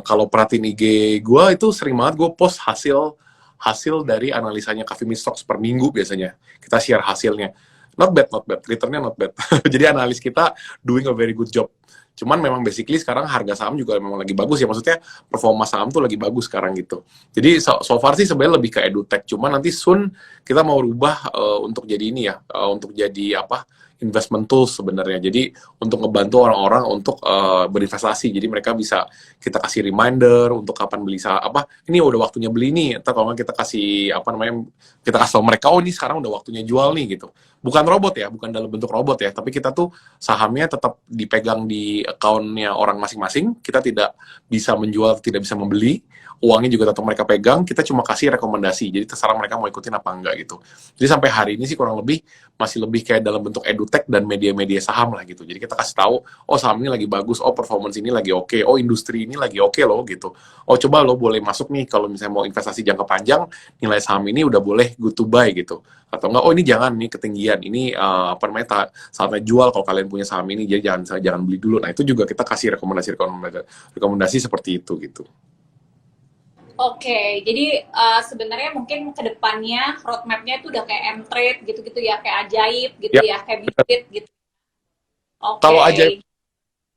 Kalau perhatiin IG gue itu sering banget gue post hasil dari analisanya Coffee Meet Stocks per minggu biasanya. Kita share hasilnya. Not bad, returnnya not bad. Jadi analis kita doing a very good job. Cuman memang basically sekarang harga saham juga memang lagi bagus ya, maksudnya performa saham tuh lagi bagus sekarang gitu. Jadi so far sih sebenarnya lebih ke edutech, cuman nanti soon kita mau rubah untuk jadi ini ya, untuk jadi apa, investment tools sebenarnya. Jadi untuk ngebantu orang-orang untuk berinvestasi. Jadi mereka bisa kita kasih reminder untuk kapan beli apa, ini udah waktunya beli nih. Atau kalau kita kasih apa namanya, kita kasih tahu mereka, oh ini sekarang udah waktunya jual nih gitu. Bukan robot ya, bukan dalam bentuk robot ya, tapi kita tuh sahamnya tetap dipegang di account-nya orang masing-masing. Kita tidak bisa menjual, tidak bisa membeli. Uangnya juga tetap mereka pegang, kita cuma kasih rekomendasi. Jadi terserah mereka mau ikutin apa enggak gitu. Jadi sampai hari ini sih kurang lebih masih lebih kayak dalam bentuk edutech dan media-media saham lah gitu. Jadi kita kasih tahu, oh saham ini lagi bagus, oh performance ini lagi oke, oh industri ini lagi oke loh gitu. Oh coba lo boleh masuk nih kalau misalnya mau investasi jangka panjang, nilai saham ini udah boleh good to buy gitu. Atau enggak, oh ini jangan nih ketinggian, ini apa namanya saatnya jual kalau kalian punya saham ini, jadi jangan beli dulu. Nah itu juga kita kasih rekomendasi seperti itu gitu. Oke, jadi sebenarnya mungkin kedepannya roadmap-nya itu udah kayak M-Trade gitu-gitu ya, kayak Ajaib gitu ya, kayak Bibit gitu. Oke. Kalau Ajaib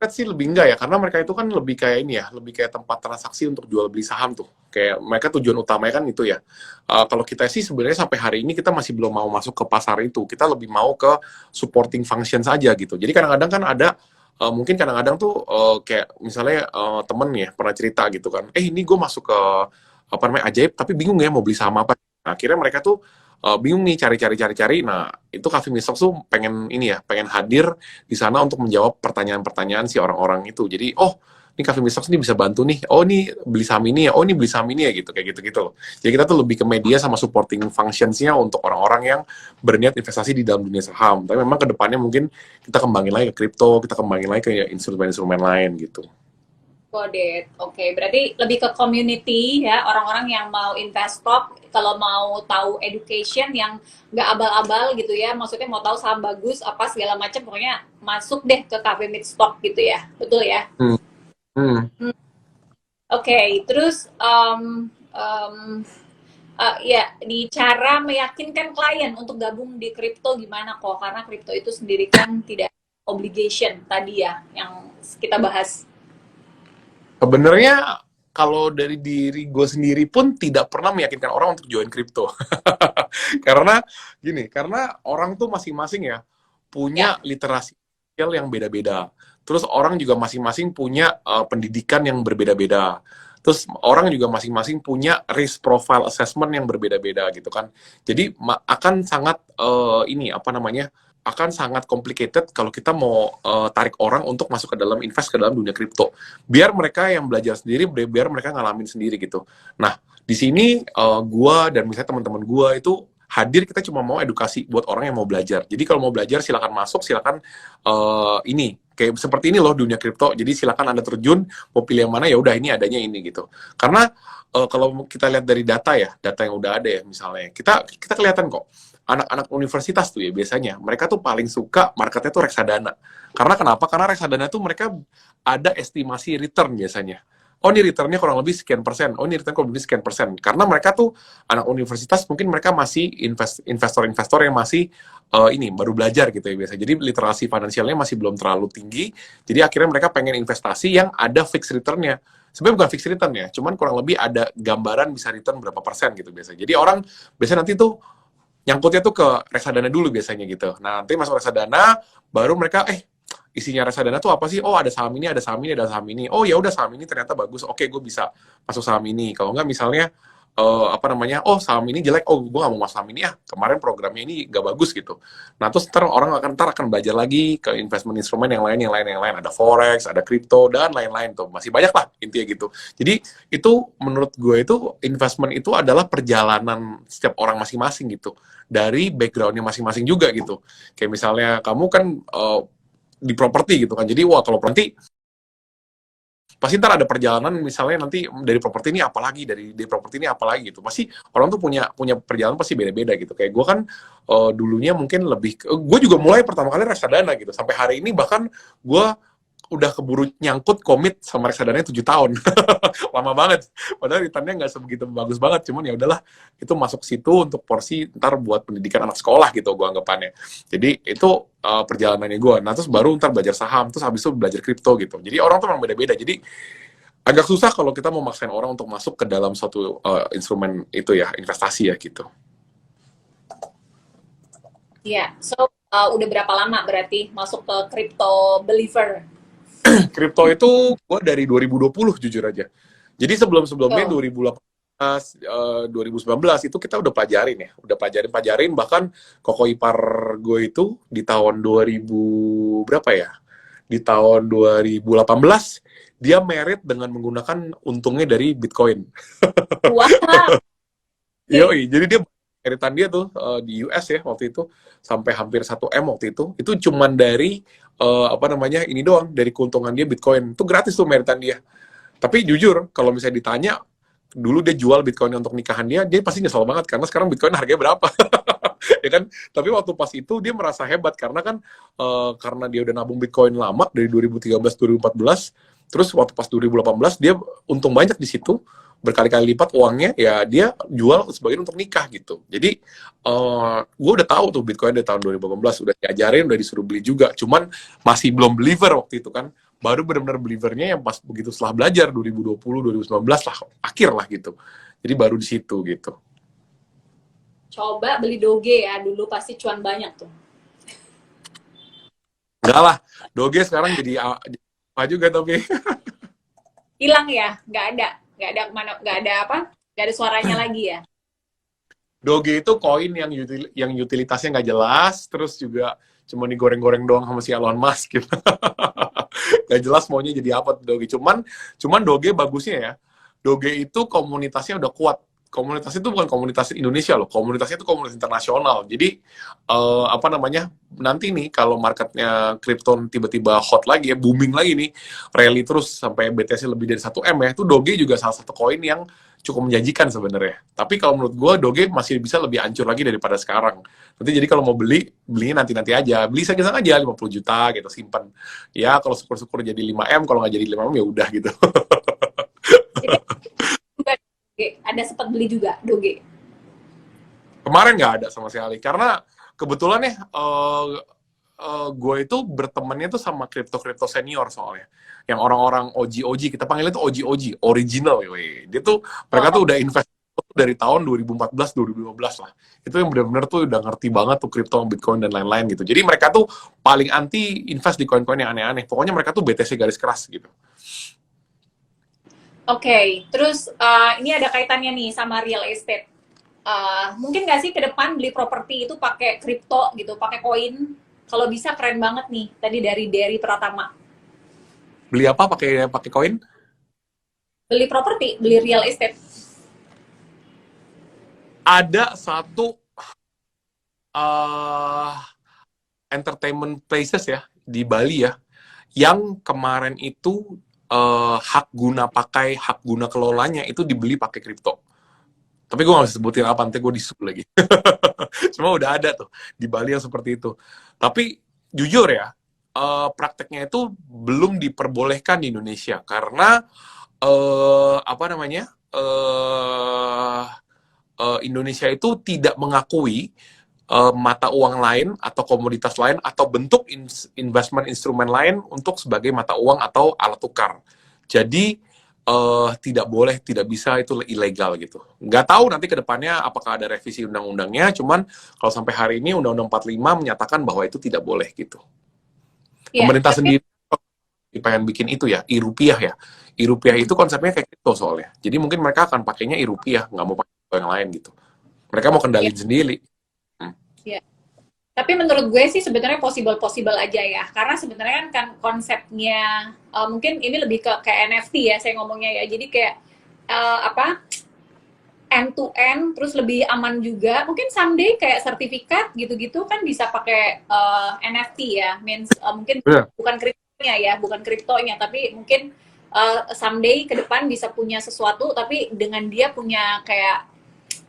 sih lebih enggak ya, karena mereka itu kan lebih kayak ini ya, lebih kayak tempat transaksi untuk jual beli saham tuh. Kayak mereka tujuan utamanya kan itu ya. Kalau kita sih sebenarnya sampai hari ini kita masih belum mau masuk ke pasar itu. Kita lebih mau ke supporting function saja gitu. Jadi kadang-kadang kan ada mungkin kadang-kadang tuh kayak misalnya temen ya pernah cerita gitu kan, ini gue masuk ke apa namanya Ajaib tapi bingung ya mau beli saham apa. Nah, akhirnya mereka tuh bingung nih cari. Nah, itu Cafe Mistox tuh pengen ini ya, pengen hadir di sana untuk menjawab pertanyaan-pertanyaan si orang-orang itu. Jadi, oh, ini Cafe Mistox ini bisa bantu nih. Oh, ini beli saham ini ya. Oh, ini beli saham ini ya gitu, kayak gitu-gitu loh. Jadi kita tuh lebih ke media sama supporting functions-nya untuk orang-orang yang berniat investasi di dalam dunia saham. Tapi memang ke depannya mungkin kita kembangin lagi ke kripto, kita kembangin lagi ke instrumen-instrumen lain gitu. Got it. Oke, berarti lebih ke community ya, orang-orang yang mau invest stock, kalau mau tahu education yang nggak abal-abal gitu ya, maksudnya mau tahu saham bagus apa segala macam, pokoknya masuk deh ke Cafe Meet Stock gitu ya, betul ya? Hmm. Hmm. Oke, terus ya di cara meyakinkan klien untuk gabung di kripto gimana kok? Karena kripto itu sendiri kan tidak obligation tadi ya, yang kita bahas. Sebenarnya kalau dari diri gue sendiri pun tidak pernah meyakinkan orang untuk join kripto. Karena gini, karena orang tuh masing-masing ya punya Ya, literasi skill yang beda-beda. Terus orang juga masing-masing punya pendidikan yang berbeda-beda. Terus orang juga masing-masing punya risk profile assessment yang berbeda-beda gitu kan. Jadi akan sangat ini apa namanya? Akan sangat complicated kalau kita mau tarik orang untuk masuk ke dalam invest ke dalam dunia kripto. Biar mereka yang belajar sendiri, biar mereka ngalamin sendiri gitu. Nah, di sini gua dan misalnya teman-teman gua itu hadir, kita cuma mau edukasi buat orang yang mau belajar. Jadi kalau mau belajar silakan masuk, silakan ini kayak seperti ini loh dunia kripto. Jadi silakan Anda terjun, mau pilih yang mana ya udah ini adanya ini gitu. Karena kalau kita lihat dari data ya, data yang udah ada ya misalnya, kita kelihatan kok anak-anak universitas tuh ya biasanya mereka tuh paling suka marketnya tuh reksadana. Karena kenapa? Karena reksadana tuh mereka ada estimasi return biasanya. Oh ini returnnya kurang lebih sekian persen. Oh ini return kurang lebih sekian persen. Karena mereka tuh anak universitas mungkin mereka masih investor-investor yang masih ini baru belajar gitu ya biasa. Jadi literasi finansialnya masih belum terlalu tinggi. Jadi akhirnya mereka pengen investasi yang ada fixed returnnya. Sebenarnya bukan fixed return ya, cuman kurang lebih ada gambaran bisa return berapa persen gitu biasa. Jadi orang biasanya nanti tuh nyangkutnya tuh ke reksadana dulu biasanya gitu. Nah, nanti masuk reksadana, baru mereka isinya reksadana tuh apa sih? Oh, ada saham ini, ada saham ini, ada saham ini. Oh, ya udah saham ini ternyata bagus. Oke, gue bisa masuk saham ini. Kalau nggak misalnya apa namanya? Oh, saham ini jelek. Oh, gue nggak mau masuk saham ini ya. Kemarin programnya ini nggak bagus gitu. Nah, terus ntar orang akan belajar lagi ke investment instrumen yang lain. Ada forex, ada kripto dan lain-lain tuh. Masih banyak lah intinya gitu. Jadi itu menurut gue itu investment itu adalah perjalanan setiap orang masing-masing gitu. Dari backgroundnya masing-masing juga gitu. Kayak misalnya kamu kan di properti gitu kan. Jadi wah kalau properti pasti ntar ada perjalanan misalnya nanti dari properti ini apalagi dari properti ini apalagi gitu. Pasti orang tuh punya punya perjalanan pasti beda-beda gitu. Kayak gue kan dulunya mungkin lebih gue juga mulai pertama kali reksadana gitu. Sampai hari ini bahkan gue udah keburu nyangkut komit sama reksadana 7 tahun. Lama banget. Padahal returnnya nggak sebegitu bagus banget. Cuman ya udahlah, itu masuk situ untuk porsi ntar buat pendidikan anak sekolah gitu gue anggapannya. Jadi itu perjalanannya gue. Nah terus baru ntar belajar saham, terus habis itu belajar kripto gitu. Jadi orang tuh memang beda-beda. Jadi agak susah kalau kita mau maksain orang untuk masuk ke dalam suatu instrumen itu ya, investasi ya gitu. ya. So udah berapa lama berarti masuk ke crypto believer? Kripto itu gue dari 2020 jujur aja. Jadi sebelum-sebelumnya Oh, 2018, 2019 itu kita udah pelajarin ya, udah pelajarin bahkan koko ipar gue itu di tahun 2000 berapa ya? Di tahun 2018 dia merit dengan menggunakan untungnya dari Bitcoin. wah, oke. Yoi, jadi dia meritan dia tuh di US ya waktu itu sampai hampir 1 M waktu itu cuman dari apa namanya ini doang dari keuntungan dia Bitcoin itu gratis tuh meritan dia. Tapi jujur kalau misalnya ditanya dulu dia jual Bitcoin untuk nikahan dia pasti nyesel banget karena sekarang Bitcoin harganya berapa. Ya kan, tapi waktu pas itu dia merasa hebat karena kan karena dia udah nabung Bitcoin lama dari 2013 2014, terus waktu pas 2018 dia untung banyak di situ, berkali-kali lipat uangnya, ya dia jual sebagian untuk nikah gitu. Jadi gue udah tahu tuh Bitcoin dari tahun 2018, udah diajarin, udah disuruh beli juga, cuman masih belum believer waktu itu kan. Baru benar-benar believernya yang pas begitu setelah belajar 2020 2019 lah, akhir lah gitu. Jadi baru di situ gitu. Coba beli doge ya, dulu pasti cuan banyak tuh. Enggak lah, Doge sekarang jadi apa juga tapi Hilang ya, nggak ada mana, nggak ada apa, nggak ada suaranya lagi ya. Doge itu koin yang utilitasnya nggak jelas, terus juga cuma digoreng-goreng doang sama si Elon Musk gitu. Nggak jelas maunya jadi apa tuh Doge. Cuman Doge bagusnya ya, Doge itu komunitasnya udah kuat. Komunitas itu bukan komunitas Indonesia loh, komunitasnya itu komunitas internasional. Jadi apa namanya, nanti nih kalau marketnya kripto tiba-tiba hot lagi ya, booming lagi nih, rally terus sampai BTC lebih dari 1 M ya, itu Doge juga salah satu koin yang cukup menjanjikan sebenarnya. Tapi kalau menurut gue, Doge masih bisa lebih hancur lagi daripada sekarang. Nanti jadi kalau mau belinya nanti-nanti aja. Beli sekarang aja 50 juta gitu, simpan. Ya kalau syukur-syukur jadi 5 M, kalau nggak jadi 5 M ya udah gitu. Jadi juga Doge, ada sempat beli juga Doge. Kemarin nggak ada sama sekali. Karena kebetulan ya, gue itu bertemannya tuh sama kripto senior soalnya. Yang orang-orang OG, kita panggilnya tuh OG, original. Wey. Dia tuh, mereka tuh Oh, udah invest dari tahun 2014, 2015 lah. Itu yang benar-benar tuh udah ngerti banget tuh kripto, Bitcoin, dan lain-lain gitu. Jadi mereka tuh paling anti invest di koin-koin yang aneh-aneh. Pokoknya mereka tuh BTC garis keras gitu. oke. Terus ini ada kaitannya nih sama real estate. Mungkin nggak sih ke depan beli properti itu pakai kripto gitu, pakai koin? Kalau bisa keren banget nih. Tadi dari Derry Pratama. Beli apa pakai pakai koin? Beli properti, beli real estate. Ada satu uh, entertainment places ya di Bali ya, yang kemarin itu hak guna kelolanya itu dibeli pakai kripto. Tapi gue gak bisa sebutin apa, nanti gue disu lagi. Cuma udah ada tuh di Bali yang seperti itu. Tapi jujur ya, prakteknya itu belum diperbolehkan di Indonesia karena apa namanya, Indonesia itu tidak mengakui mata uang lain atau komoditas lain atau bentuk investment instrumen lain untuk sebagai mata uang atau alat tukar. Jadi tidak boleh, tidak bisa, itu ilegal gitu. Nggak tahu nanti ke depannya apakah ada revisi undang-undangnya, cuman kalau sampai hari ini Undang-Undang 45 menyatakan bahwa itu tidak boleh gitu. Ya, Pemerintah tapi sendiri pengen bikin itu ya, i-rupiah ya. I-rupiah itu konsepnya kayak gitu soalnya. Jadi mungkin mereka akan pakainya i-rupiah, nggak mau pakai yang lain gitu. Mereka mau ya, kendalin sendiri. Hmm. ya. Tapi menurut gue sih sebenarnya possible aja ya. Karena sebenarnya kan konsepnya mungkin ini lebih ke NFT ya saya ngomongnya ya. Jadi kayak apa? End to end terus lebih aman juga. Mungkin someday kayak sertifikat gitu-gitu kan bisa pakai NFT ya. Means mungkin Bener. bukan kriptonya ya, bukan kriptonya tapi mungkin someday ke depan bisa punya sesuatu tapi dengan dia punya kayak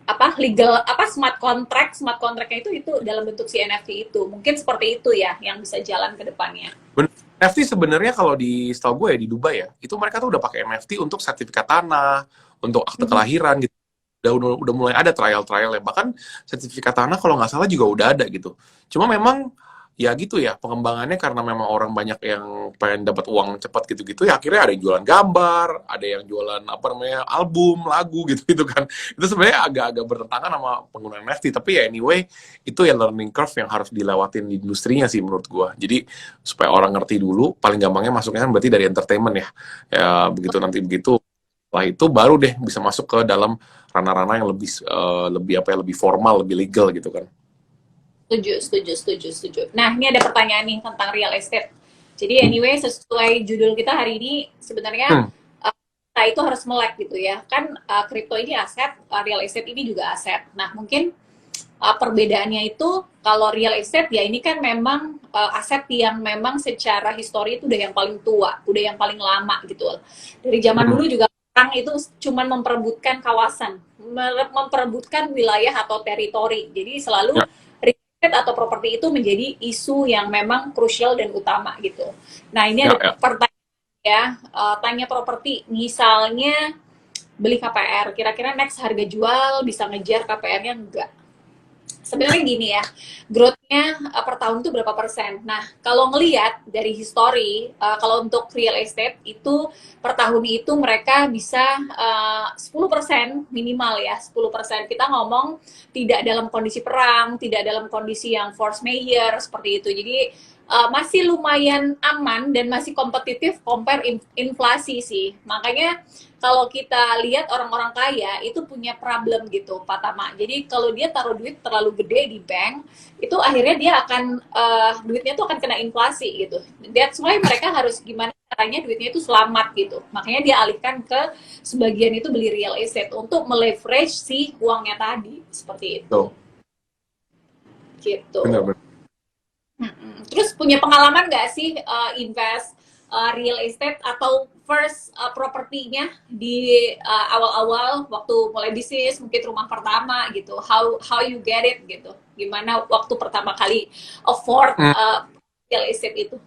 apa legal apa smart contractnya itu dalam bentuk si NFT itu mungkin seperti itu ya yang bisa jalan ke depannya. Bener. NFT sebenarnya kalau di setahu gue ya di Dubai ya, itu mereka tuh udah pakai NFT untuk sertifikat tanah, untuk akte Mhm. kelahiran gitu. Udah mulai ada trial ya. Bahkan sertifikat tanah kalau nggak salah juga udah ada gitu. Cuma memang ya gitu ya, pengembangannya karena memang orang banyak yang pengen dapat uang cepat gitu-gitu ya, akhirnya ada yang jualan gambar, ada yang jualan apa namanya album, lagu gitu-gitu kan. Itu sebenarnya agak-agak bertentangan sama penggunaan NFT, tapi ya anyway itu ya learning curve yang harus dilewatin di industrinya sih menurut gua. Jadi supaya orang ngerti dulu, paling gampangnya masuknya kan berarti dari entertainment ya. Ya begitu nanti begitu, setelah itu baru deh bisa masuk ke dalam ranah-ranah yang lebih apa ya, lebih formal, lebih legal gitu kan. Setuju. Nah, ini ada pertanyaan nih tentang real estate. Jadi anyway, sesuai judul kita hari ini, sebenarnya Hmm. kita itu harus melek gitu ya. Kan kripto ini aset, real estate ini juga aset. Nah, mungkin perbedaannya itu kalau real estate ya ini kan memang aset yang memang secara histori itu udah yang paling tua, udah yang paling lama gitu. Dari zaman Hmm. dulu juga orang itu cuman memperebutkan kawasan, memperebutkan wilayah atau teritori. Jadi selalu Ya, real estate atau properti itu menjadi isu yang memang krusial dan utama gitu. Nah, ini ya, ada ya. pertanyaan ya, tanya properti, misalnya beli KPR, kira-kira next harga jual bisa ngejar KPR-nya enggak? Sebenarnya gini ya, growth-nya per tahun itu berapa persen. Nah, kalau ngelihat dari history, kalau untuk real estate itu per tahun itu mereka bisa 10% minimal ya, 10%. Kita ngomong tidak dalam kondisi perang, tidak dalam kondisi yang force majeure seperti itu. Jadi masih lumayan aman dan masih kompetitif compare inflasi sih. Makanya kalau kita lihat orang-orang kaya itu punya problem gitu, Pak Tama. Jadi kalau dia taruh duit terlalu gede di bank, itu akhirnya dia akan duitnya tuh akan kena inflasi gitu. That's why mereka harus gimana caranya duitnya itu selamat gitu. Makanya dia alihkan ke sebagian itu beli real estate untuk meleverage si uangnya tadi seperti itu. Tuh, Gitu. benar-benar. Terus punya pengalaman nggak sih invest real estate atau first propertinya di awal-awal waktu mulai bisnis, mungkin rumah pertama gitu, how you get it gitu, gimana waktu pertama kali afford real estate itu?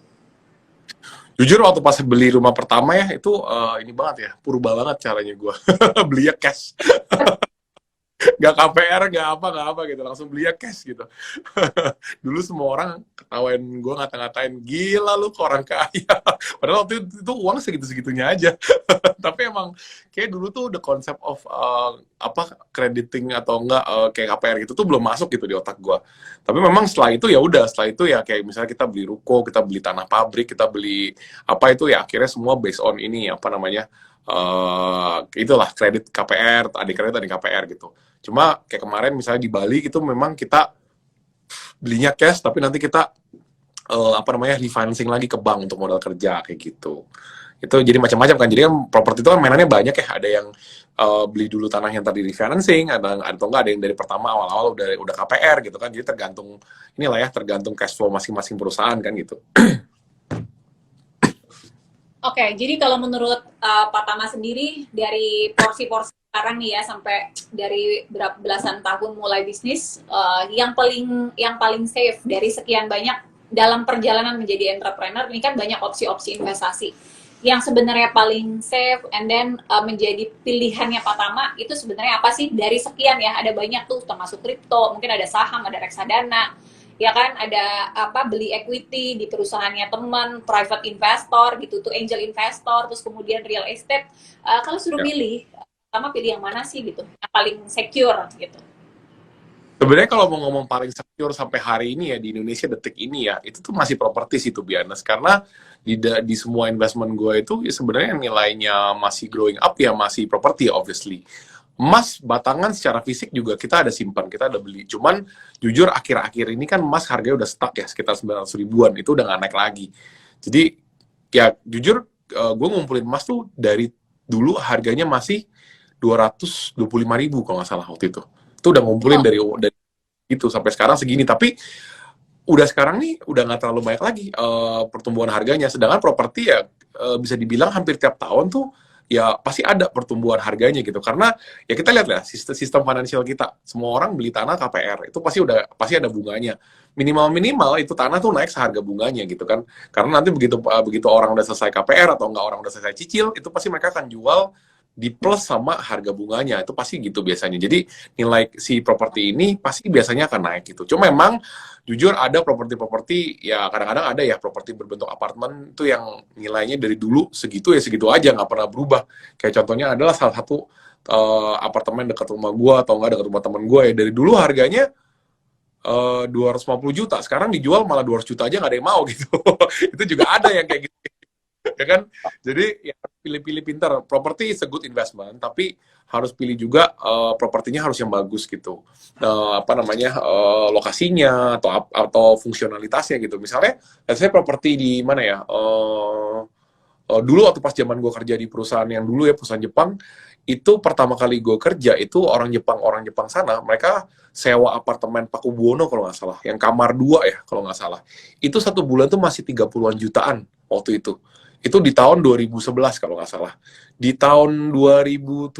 Jujur waktu pas beli rumah pertama ya itu ini banget ya, purba banget caranya gue belinya cash. Nggak KPR, nggak apa gitu, langsung belinya cash gitu. Dulu semua orang ketawain gue, ngata-ngatain, gila lu kok orang kaya. Padahal waktu itu uang segitu-segitunya aja. Tapi emang kayak dulu tuh the concept of apa crediting atau enggak kayak KPR gitu tuh belum masuk gitu di otak gue. Tapi memang setelah itu ya udah, setelah itu ya kayak misalnya kita beli ruko, kita beli tanah pabrik, kita beli apa itu ya akhirnya semua based on ini apa namanya itulah kredit KPR, adik KPR gitu. Cuma kayak kemarin misalnya di Bali itu memang kita belinya cash tapi nanti kita apa namanya refinancing lagi ke bank untuk modal kerja kayak gitu. Itu jadi macam-macam kan. Jadi kan properti itu kan mainannya banyak ya. Ada yang beli dulu tanah yang tadi refinancing, ada atau enggak ada yang dari pertama awal-awal udah KPR gitu kan. Jadi tergantung inilah ya, tergantung cash flow masing-masing perusahaan kan gitu. Oke, jadi kalau menurut Pak Tama sendiri dari porsi-porsi sekarang nih ya sampai dari berapa belasan tahun mulai bisnis, yang paling safe dari sekian banyak dalam perjalanan menjadi entrepreneur ini kan banyak opsi-opsi investasi. Yang sebenarnya paling safe and then menjadi pilihannya Pak Tama itu sebenarnya apa sih dari sekian ya? Ada banyak tuh termasuk kripto, mungkin ada saham, ada reksadana, ya kan, ada apa beli equity di perusahaannya teman, private investor gitu tuh, angel investor, terus kemudian real estate. Kalau suruh Ya. pilih, sama pilih yang mana sih gitu, yang paling secure gitu? Sebenarnya kalau mau ngomong paling secure sampai hari ini ya di Indonesia detik ini ya, itu tuh masih properti sih to be honest. Karena di semua investment gue itu ya sebenarnya nilainya masih growing up ya masih properti ya obviously. Emas batangan secara fisik juga kita ada simpan, kita ada beli. Cuman jujur akhir-akhir ini kan emas harganya udah stuck ya sekitar 900 ribuan, itu udah nggak naik lagi. Jadi ya jujur gue ngumpulin emas tuh dari dulu harganya masih 225 ribu kalau nggak salah waktu itu. Itu udah ngumpulin Oh, dari itu sampai sekarang segini. Tapi udah sekarang nih udah nggak terlalu banyak lagi pertumbuhan harganya. Sedangkan properti ya bisa dibilang hampir tiap tahun tuh ya pasti ada pertumbuhan harganya gitu. Karena ya kita lihat ya sistem finansial kita. Semua orang beli tanah KPR itu pasti ada bunganya. Minimal itu tanah tuh naik seharga bunganya gitu kan. Karena nanti begitu orang udah selesai KPR atau enggak orang udah selesai cicil, itu pasti mereka akan jual di plus sama harga bunganya. Itu pasti gitu biasanya. Jadi nilai si properti ini pasti biasanya akan naik gitu. Cuma memang jujur ada properti-properti ya kadang-kadang ada ya properti berbentuk apartemen itu yang nilainya dari dulu segitu ya segitu aja nggak pernah berubah. Kayak contohnya adalah salah satu apartemen dekat rumah gue atau enggak dekat rumah temen gue ya dari dulu harganya 250 juta, sekarang dijual malah 200 juta aja nggak ada yang mau gitu. Itu juga ada yang kayak gitu ya kan. Jadi ya pilih-pilih pintar. Property is a good investment, tapi harus pilih juga propertinya harus yang bagus gitu. Apa namanya lokasinya atau fungsionalitasnya gitu. Misalnya, saya properti di mana ya? Dulu waktu pas zaman gue kerja di perusahaan yang dulu ya perusahaan Jepang, itu pertama kali gue kerja itu orang Jepang sana mereka sewa apartemen Pakubuwono kalau nggak salah, yang kamar 2 ya kalau nggak salah. Itu satu bulan tuh masih 30-an jutaan waktu itu. Itu di tahun 2011 kalau nggak salah. Di tahun 2017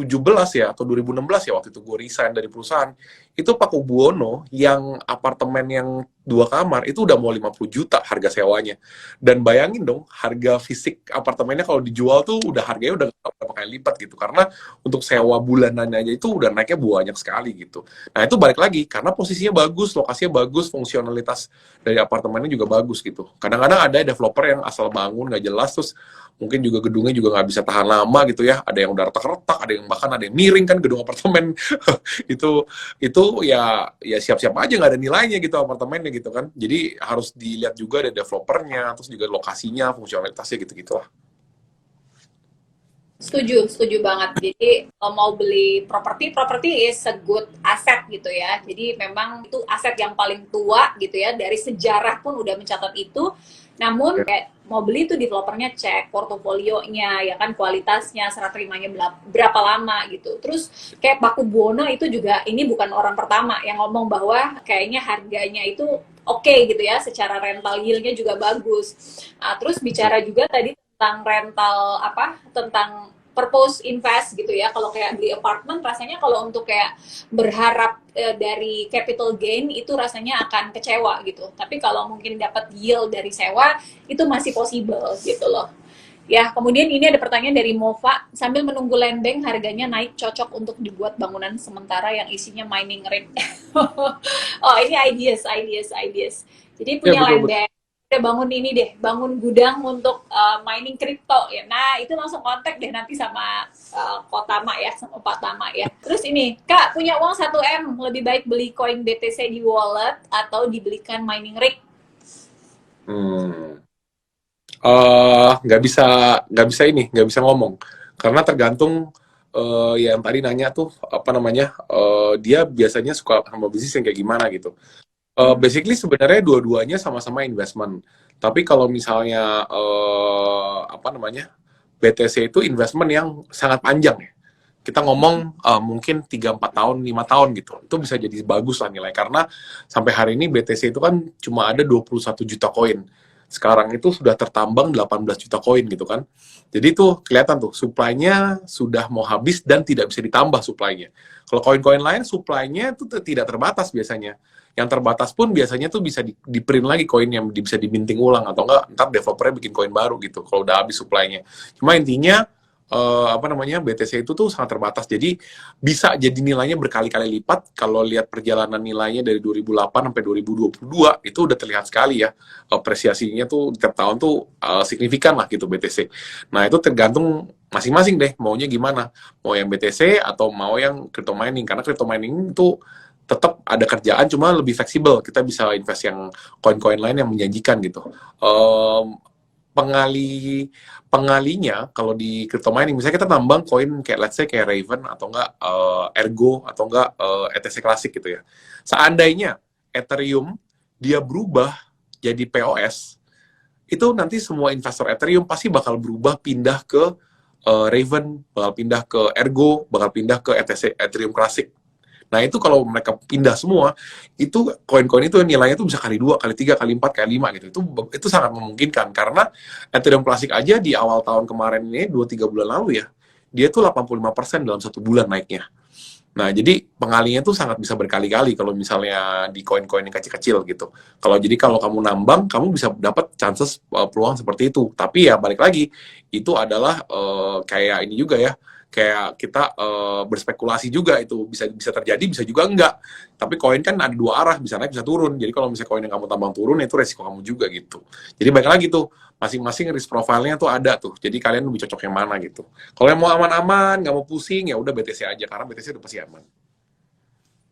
ya atau 2016 ya waktu itu gue resign dari perusahaan. Itu Pakubuwono yang apartemen yang 2 kamar itu udah mau 50 juta harga sewanya. Dan bayangin dong harga fisik apartemennya kalau dijual tuh udah harganya udah berapa kali lipat gitu. Karena untuk sewa bulanannya aja itu udah naiknya banyak sekali gitu. Nah itu balik lagi karena posisinya bagus, lokasinya bagus, fungsionalitas dari apartemennya juga bagus gitu. Kadang-kadang ada developer yang asal bangun nggak jelas terus mungkin juga gedungnya juga nggak bisa tahan lama gitu ya, ada yang udah retak-retak, ada yang bahkan ada yang miring kan gedung apartemen. itu ya siap-siap aja nggak ada nilainya gitu apartemennya gitu kan. Jadi harus dilihat juga ada developernya, terus juga lokasinya, fungsionalitasnya gitu-gitu lah. Setuju banget. Jadi kalau mau beli properti, properti is a good asset gitu ya. Jadi memang itu aset yang paling tua gitu ya. Dari sejarah pun udah mencatat itu. Namun Ya. kayak mau beli itu developernya cek portofolionya, ya kan kualitasnya, serah terimanya berapa lama gitu. Terus kayak Paku Buwono itu juga ini bukan orang pertama yang ngomong bahwa kayaknya harganya itu oke gitu ya, secara rental yield-nya juga bagus. Nah, terus bicara juga tadi tentang rental apa tentang purpose invest gitu ya. Kalau kayak beli apartemen rasanya kalau untuk kayak berharap dari capital gain itu rasanya akan kecewa gitu. Tapi kalau mungkin dapat yield dari sewa itu masih possible gitu loh. Ya, kemudian ini ada pertanyaan dari Mova, sambil menunggu land bank harganya naik cocok untuk dibuat bangunan sementara yang isinya mining rig. Oh, ini ideas. Jadi Ya punya betul land betul. bank, udah bangun ini deh, bangun gudang untuk mining kripto ya. Nah, itu langsung kontak deh nanti sama Kotama ya, sama Pak Tama ya. Terus ini, Kak, punya uang 1M, lebih baik beli koin BTC di wallet atau dibelikan mining rig? Hmm. Nggak bisa ngomong karena tergantung yang tadi nanya tuh apa namanya dia biasanya suka sama bisnis yang kayak gimana gitu. Hmm. Basically sebenarnya dua-duanya sama-sama investment. Tapi kalau misalnya apa namanya BTC itu investment yang sangat panjang ya. Kita ngomong mungkin 3-4 tahun, 5 tahun gitu. Itu bisa jadi bagus lah nilai karena sampai hari ini BTC itu kan cuma ada 21 juta koin. Sekarang itu sudah tertambang 18 juta koin gitu kan. Jadi tuh kelihatan tuh supply-nya sudah mau habis dan tidak bisa ditambah supply-nya. Kalau koin-koin lain supply-nya itu tidak terbatas biasanya. Yang terbatas pun biasanya tuh bisa di print lagi koin yang bisa diminting ulang atau enggak ntar developernya bikin koin baru gitu kalau udah habis supply-nya. Cuma intinya apa namanya BTC itu tuh sangat terbatas. Jadi bisa jadi nilainya berkali-kali lipat. Kalau lihat perjalanan nilainya dari 2008 sampai 2022 itu udah terlihat sekali ya apresiasinya tuh tiap tahun tuh signifikan lah gitu BTC. Nah itu tergantung masing-masing deh maunya gimana. Mau yang BTC atau mau yang crypto mining karena crypto mining itu tetap ada kerjaan cuma lebih fleksibel kita bisa invest yang koin-koin lain yang menjanjikan gitu. Pengali pengalinya kalau di crypto mining misalnya kita tambang koin kayak let's say kayak Raven atau enggak Ergo atau enggak ETC klasik gitu ya. Seandainya Ethereum dia berubah jadi POS, itu nanti semua investor Ethereum pasti bakal berubah pindah ke Raven, bakal pindah ke Ergo, bakal pindah ke ETC Ethereum klasik. Nah itu kalau mereka pindah semua, itu koin-koin itu nilainya tuh bisa kali 2, kali 3, kali 4, kali 5 gitu. Itu sangat memungkinkan karena Ethereum Classic aja di awal tahun kemarin ini 2-3 bulan lalu ya, dia tuh 85% dalam 1 bulan naiknya. Nah, jadi pengalinya tuh sangat bisa berkali-kali kalau misalnya di koin-koin yang kecil-kecil gitu. Kalau kamu nambang, kamu bisa dapat chances peluang seperti itu. Tapi ya balik lagi, itu adalah kayak ini juga ya, kayak kita berspekulasi juga itu bisa bisa terjadi, bisa juga enggak. Tapi koin kan ada dua arah, bisa naik, bisa turun. Jadi kalau misalnya koin yang kamu tambang turun, itu resiko kamu juga gitu. Jadi balik lagi tuh, masing-masing risk profile-nya tuh ada tuh. Jadi kalian lebih cocok yang mana gitu. Kalau yang mau aman-aman, nggak mau pusing, ya udah BTC aja karena BTC udah pasti aman.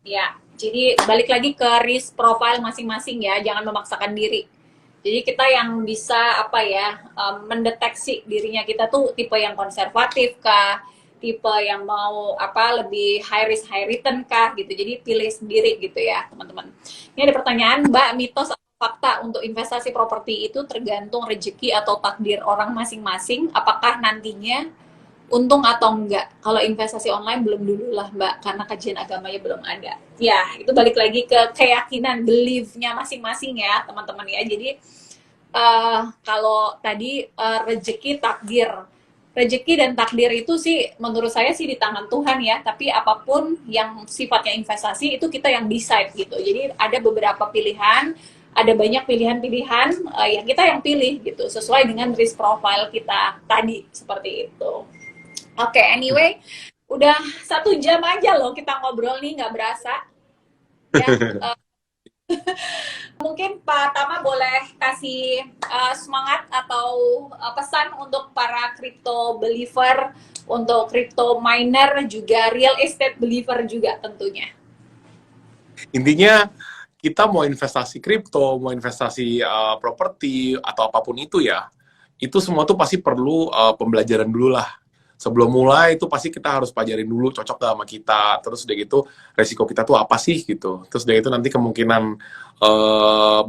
Ya, jadi balik lagi ke risk profile masing-masing ya, jangan memaksakan diri. Jadi kita yang bisa apa ya mendeteksi dirinya kita tuh tipe yang konservatif kah, tipe yang mau apa lebih high risk high return kah gitu. Jadi pilih sendiri gitu ya teman-teman. Ini ada pertanyaan, Mbak, mitos atau fakta untuk investasi properti itu tergantung rezeki atau takdir orang masing-masing. Apakah nantinya untung atau enggak? Kalau investasi online belum dulu lah Mbak, karena kajian agamanya belum ada. Ya, itu balik lagi ke keyakinan, belief-nya masing-masing ya teman-teman ya. Jadi kalau tadi rezeki takdir, rezeki dan takdir itu sih menurut saya sih di tangan Tuhan ya. Tapi apapun yang sifatnya investasi itu kita yang decide gitu. Jadi ada beberapa pilihan, ada banyak pilihan-pilihan yang kita yang pilih gitu sesuai dengan risk profile kita tadi seperti itu. Oke, anyway, udah 1 jam aja loh kita ngobrol nih, nggak berasa. Ya, Mungkin Pak Tama boleh kasih semangat atau pesan untuk para crypto believer, untuk crypto miner, juga real estate believer juga tentunya. Intinya kita mau investasi kripto, mau investasi properti atau apapun itu ya, itu semua tuh pasti perlu pembelajaran dulu lah. Sebelum mulai itu pasti kita harus pelajarin dulu cocok gak sama kita, terus udah gitu resiko kita tuh apa sih gitu. Terus udah itu nanti kemungkinan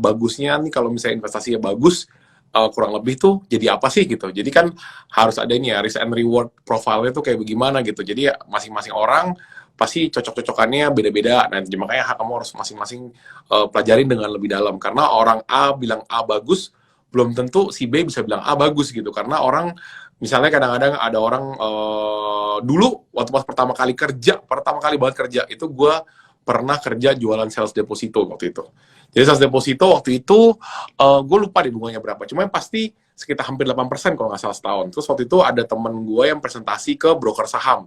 bagusnya nih kalau misalnya investasinya bagus, kurang lebih tuh jadi apa sih gitu. Jadi kan harus ada ini ya, risk and reward profile-nya tuh kayak bagaimana gitu. Jadi ya masing-masing orang pasti cocok-cocokannya beda-beda. Nah, makanya kamu harus masing-masing pelajarin dengan lebih dalam. Karena orang A bilang A bagus, belum tentu si B bisa bilang A bagus gitu. Karena orang, misalnya kadang-kadang ada orang dulu waktu pas pertama kali banget kerja, itu gue pernah kerja jualan sales deposito waktu itu. Jadi sales deposito waktu itu gue lupa deh bunganya berapa. Cuma yang pasti sekitar hampir 8% kalau nggak salah setahun. Terus waktu itu ada temen gue yang presentasi ke broker saham,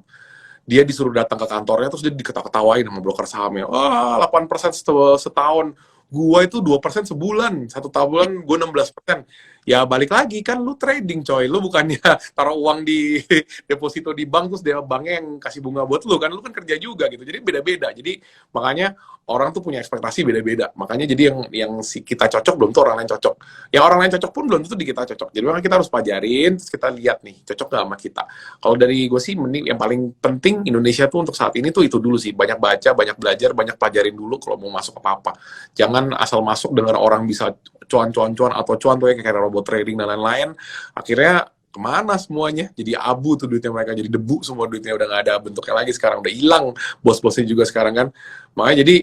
dia disuruh datang ke kantornya, terus dia diketawa-ketawain sama broker sahamnya. Wah, 8% setahun. Gua itu 2% sebulan. Satu tahun gue 16%. Ya balik lagi kan lu trading coy. Lu bukannya taruh uang di deposito di bank terus dia banknya yang kasih bunga buat lu kan. Lu kan kerja juga gitu. Jadi beda-beda. Jadi makanya orang tuh punya ekspektasi beda-beda. Makanya jadi yang si kita cocok belum tuh orang lain cocok. Yang orang lain cocok pun belum tentu di kita cocok. Jadi memang kita harus pelajarin, terus kita lihat nih cocok gak sama kita. Kalau dari gue sih mending yang paling penting Indonesia tuh untuk saat ini tuh itu dulu sih. Banyak baca, banyak belajar, banyak pelajarin dulu kalau mau masuk apa-apa. Jangan asal masuk dengar orang bisa cuan-cuan-cuan atau cuan tuh ya kayak robot trading dan lain-lain. Akhirnya kemana semuanya? Jadi abu tuh duitnya mereka, jadi debu semua duitnya, udah nggak ada bentuknya lagi sekarang, udah hilang bos-bosnya juga sekarang kan. Makanya jadi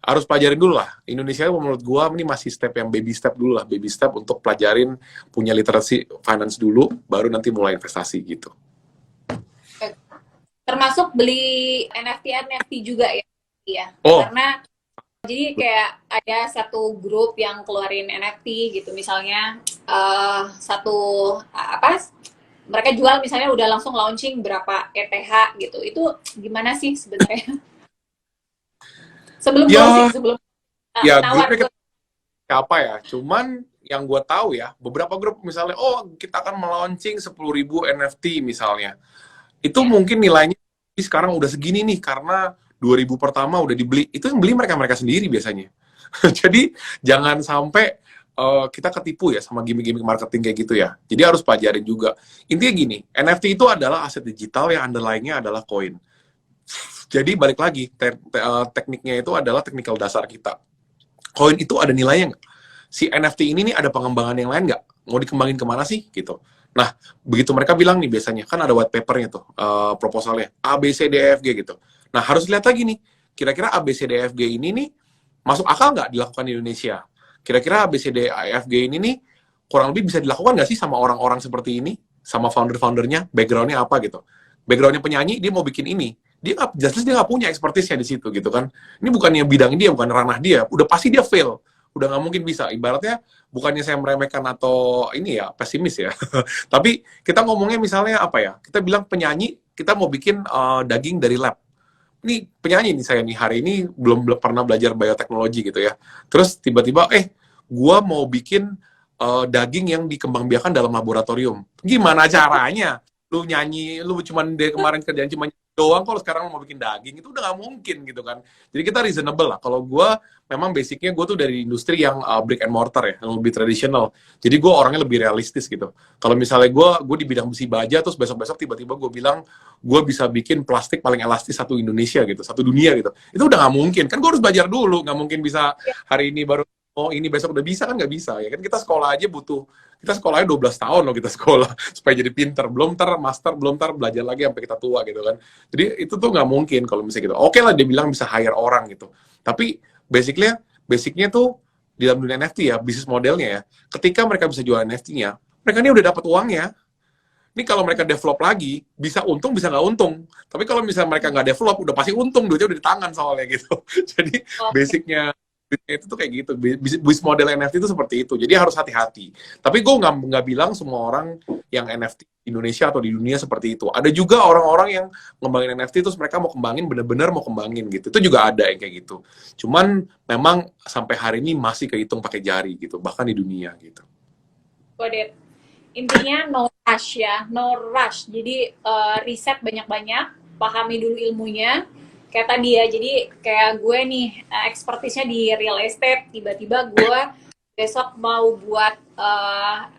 harus pelajarin dulu lah. Indonesia menurut gua ini masih step yang baby step dulu lah, baby step untuk pelajarin punya literasi finance dulu, baru nanti mulai investasi gitu. Termasuk beli NFT juga ya. Iya. Oh, Karena jadi kayak ada satu grup yang keluarin NFT gitu, misalnya satu apa, mereka jual misalnya udah langsung launching berapa ETH gitu. Itu gimana sih sebenarnya? Sebelum closing, ya, sebelum ya nawar grupnya ke apa ya? Cuman yang gue tahu ya, beberapa grup misalnya, oh kita akan melaunching 10.000 NFT misalnya. Itu ya. mungkin nilainya sekarang udah segini nih, karena 2.000 pertama udah dibeli. Itu yang beli mereka-mereka sendiri biasanya. Jadi jangan sampai kita ketipu ya sama gimmick-gimmick marketing kayak gitu ya. Jadi harus pelajarin juga. Intinya gini, NFT itu adalah aset digital yang underlying-nya adalah koin. Jadi balik lagi, tekniknya itu adalah teknikal dasar kita. Koin itu ada nilainya nggak? Si NFT ini nih ada pengembangan yang lain nggak? Mau dikembangin kemana sih? Gitu. Nah, begitu mereka bilang nih biasanya, kan ada white papernya tuh, proposalnya, A, B, C, D, E, F, G gitu. Nah, harus lihat lagi nih, kira-kira A, B, C, D, E, F, G ini nih, masuk akal nggak dilakukan di Indonesia? Kira-kira A, B, C, D, E, F, G ini nih, kurang lebih bisa dilakukan nggak sih sama orang-orang seperti ini? Sama founder-foundernya, background-nya apa gitu? Background-nya penyanyi, dia mau bikin ini. Dia nggak, jelas dia nggak punya expertise-nya di situ gitu kan. Ini bukannya bidang dia, bukan ranah dia. Udah pasti dia fail. Udah nggak mungkin bisa. Ibaratnya, bukannya saya meremehkan atau ini ya, pesimis ya. Tapi kita ngomongnya misalnya apa ya? Kita bilang penyanyi, kita mau bikin daging dari lab. Ini penyanyi nih saya nih, hari ini belum pernah belajar bioteknologi gitu ya. Terus tiba-tiba, gua mau bikin daging yang dikembangbiakan dalam laboratorium. Gimana caranya? Lu nyanyi, lu cuman dari kemarin kerjaan cuma doang, kalau sekarang lu mau bikin daging, itu udah nggak mungkin gitu kan. Jadi kita reasonable lah. Kalau gue, memang basicnya gue tuh dari industri yang brick and mortar ya, yang lebih tradisional. Jadi gue orangnya lebih realistis gitu. Kalau misalnya gue di bidang besi baja, terus besok-besok tiba-tiba gue bilang, gue bisa bikin plastik paling elastis satu Indonesia gitu, satu dunia gitu. Itu udah nggak mungkin. Kan gue harus belajar dulu, nggak mungkin bisa hari ini baru, oh ini besok udah bisa, kan nggak bisa ya kan. Kita sekolah aja butuh, kita sekolahnya 12 tahun loh, kita sekolah supaya jadi pinter, belum ntar master, belum ntar belajar lagi sampai kita tua gitu kan. Jadi itu tuh nggak mungkin kalau misalnya gitu. Oke lah dia bilang bisa hire orang gitu, tapi basicnya tuh di dalam dunia NFT ya, bisnis modelnya ya, ketika mereka bisa jual NFT-nya, mereka ini udah dapat uangnya. Ini kalau mereka develop lagi, bisa untung, bisa nggak untung. Tapi kalau misalnya mereka nggak develop, udah pasti untung, duitnya udah di tangan soalnya gitu. Jadi Oke. basicnya itu tuh kayak gitu. Bisnis model NFT itu seperti itu. Jadi harus hati-hati. Tapi gue nggak bilang semua orang yang NFT Indonesia atau di dunia seperti itu. Ada juga orang-orang yang ngembangin NFT terus mereka mau kembangin bener-bener mau kembangin gitu. Itu juga ada yang kayak gitu. Cuman memang sampai hari ini masih kehitung pakai jari gitu, bahkan di dunia gitu. Got it. Intinya no rush ya, no rush. Jadi riset banyak-banyak, pahami dulu ilmunya. Kayak tadi ya, jadi kayak gue nih expertise-nya di real estate, tiba-tiba gue besok mau buat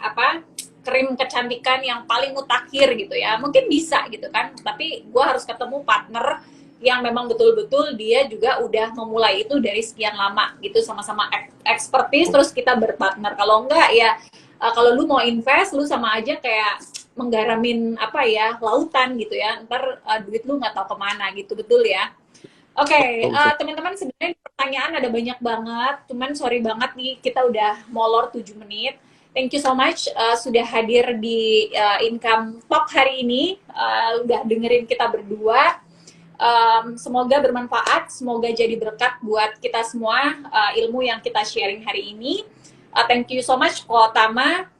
apa krim kecantikan yang paling mutakhir gitu ya. Mungkin bisa gitu kan, tapi gue harus ketemu partner yang memang betul-betul dia juga udah memulai itu dari sekian lama gitu, sama-sama expertise, terus kita berpartner. Kalau enggak ya kalau lu mau invest, lu sama aja kayak menggaramin apa ya lautan gitu ya, ntar duit lu nggak tahu kemana gitu, betul ya. Oke, Betul. teman-teman, sebenarnya pertanyaan ada banyak banget, cuman sorry banget nih kita udah molor 7 menit. Thank you so much sudah hadir di Income Talk hari ini, udah dengerin kita berdua. Semoga bermanfaat, semoga jadi berkat buat kita semua ilmu yang kita sharing hari ini. Thank you so much, Ko Tama.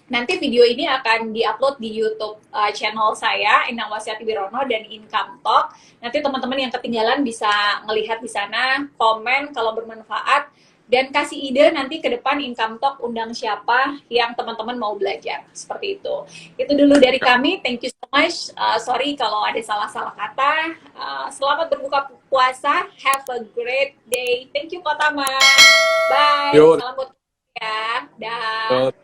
Nanti video ini akan diupload di YouTube channel saya, Inang Wasyati Wirono dan Income Talk. Nanti teman-teman yang ketinggalan bisa ngelihat di sana, komen kalau bermanfaat, dan kasih ide nanti ke depan Income Talk undang siapa yang teman-teman mau belajar. Seperti itu. Itu dulu dari kami. Thank you so much. Sorry kalau ada salah-salah kata. Selamat berbuka puasa. Have a great day. Thank you, Kotama. Bye. Yo, Salam buat ya. Dah.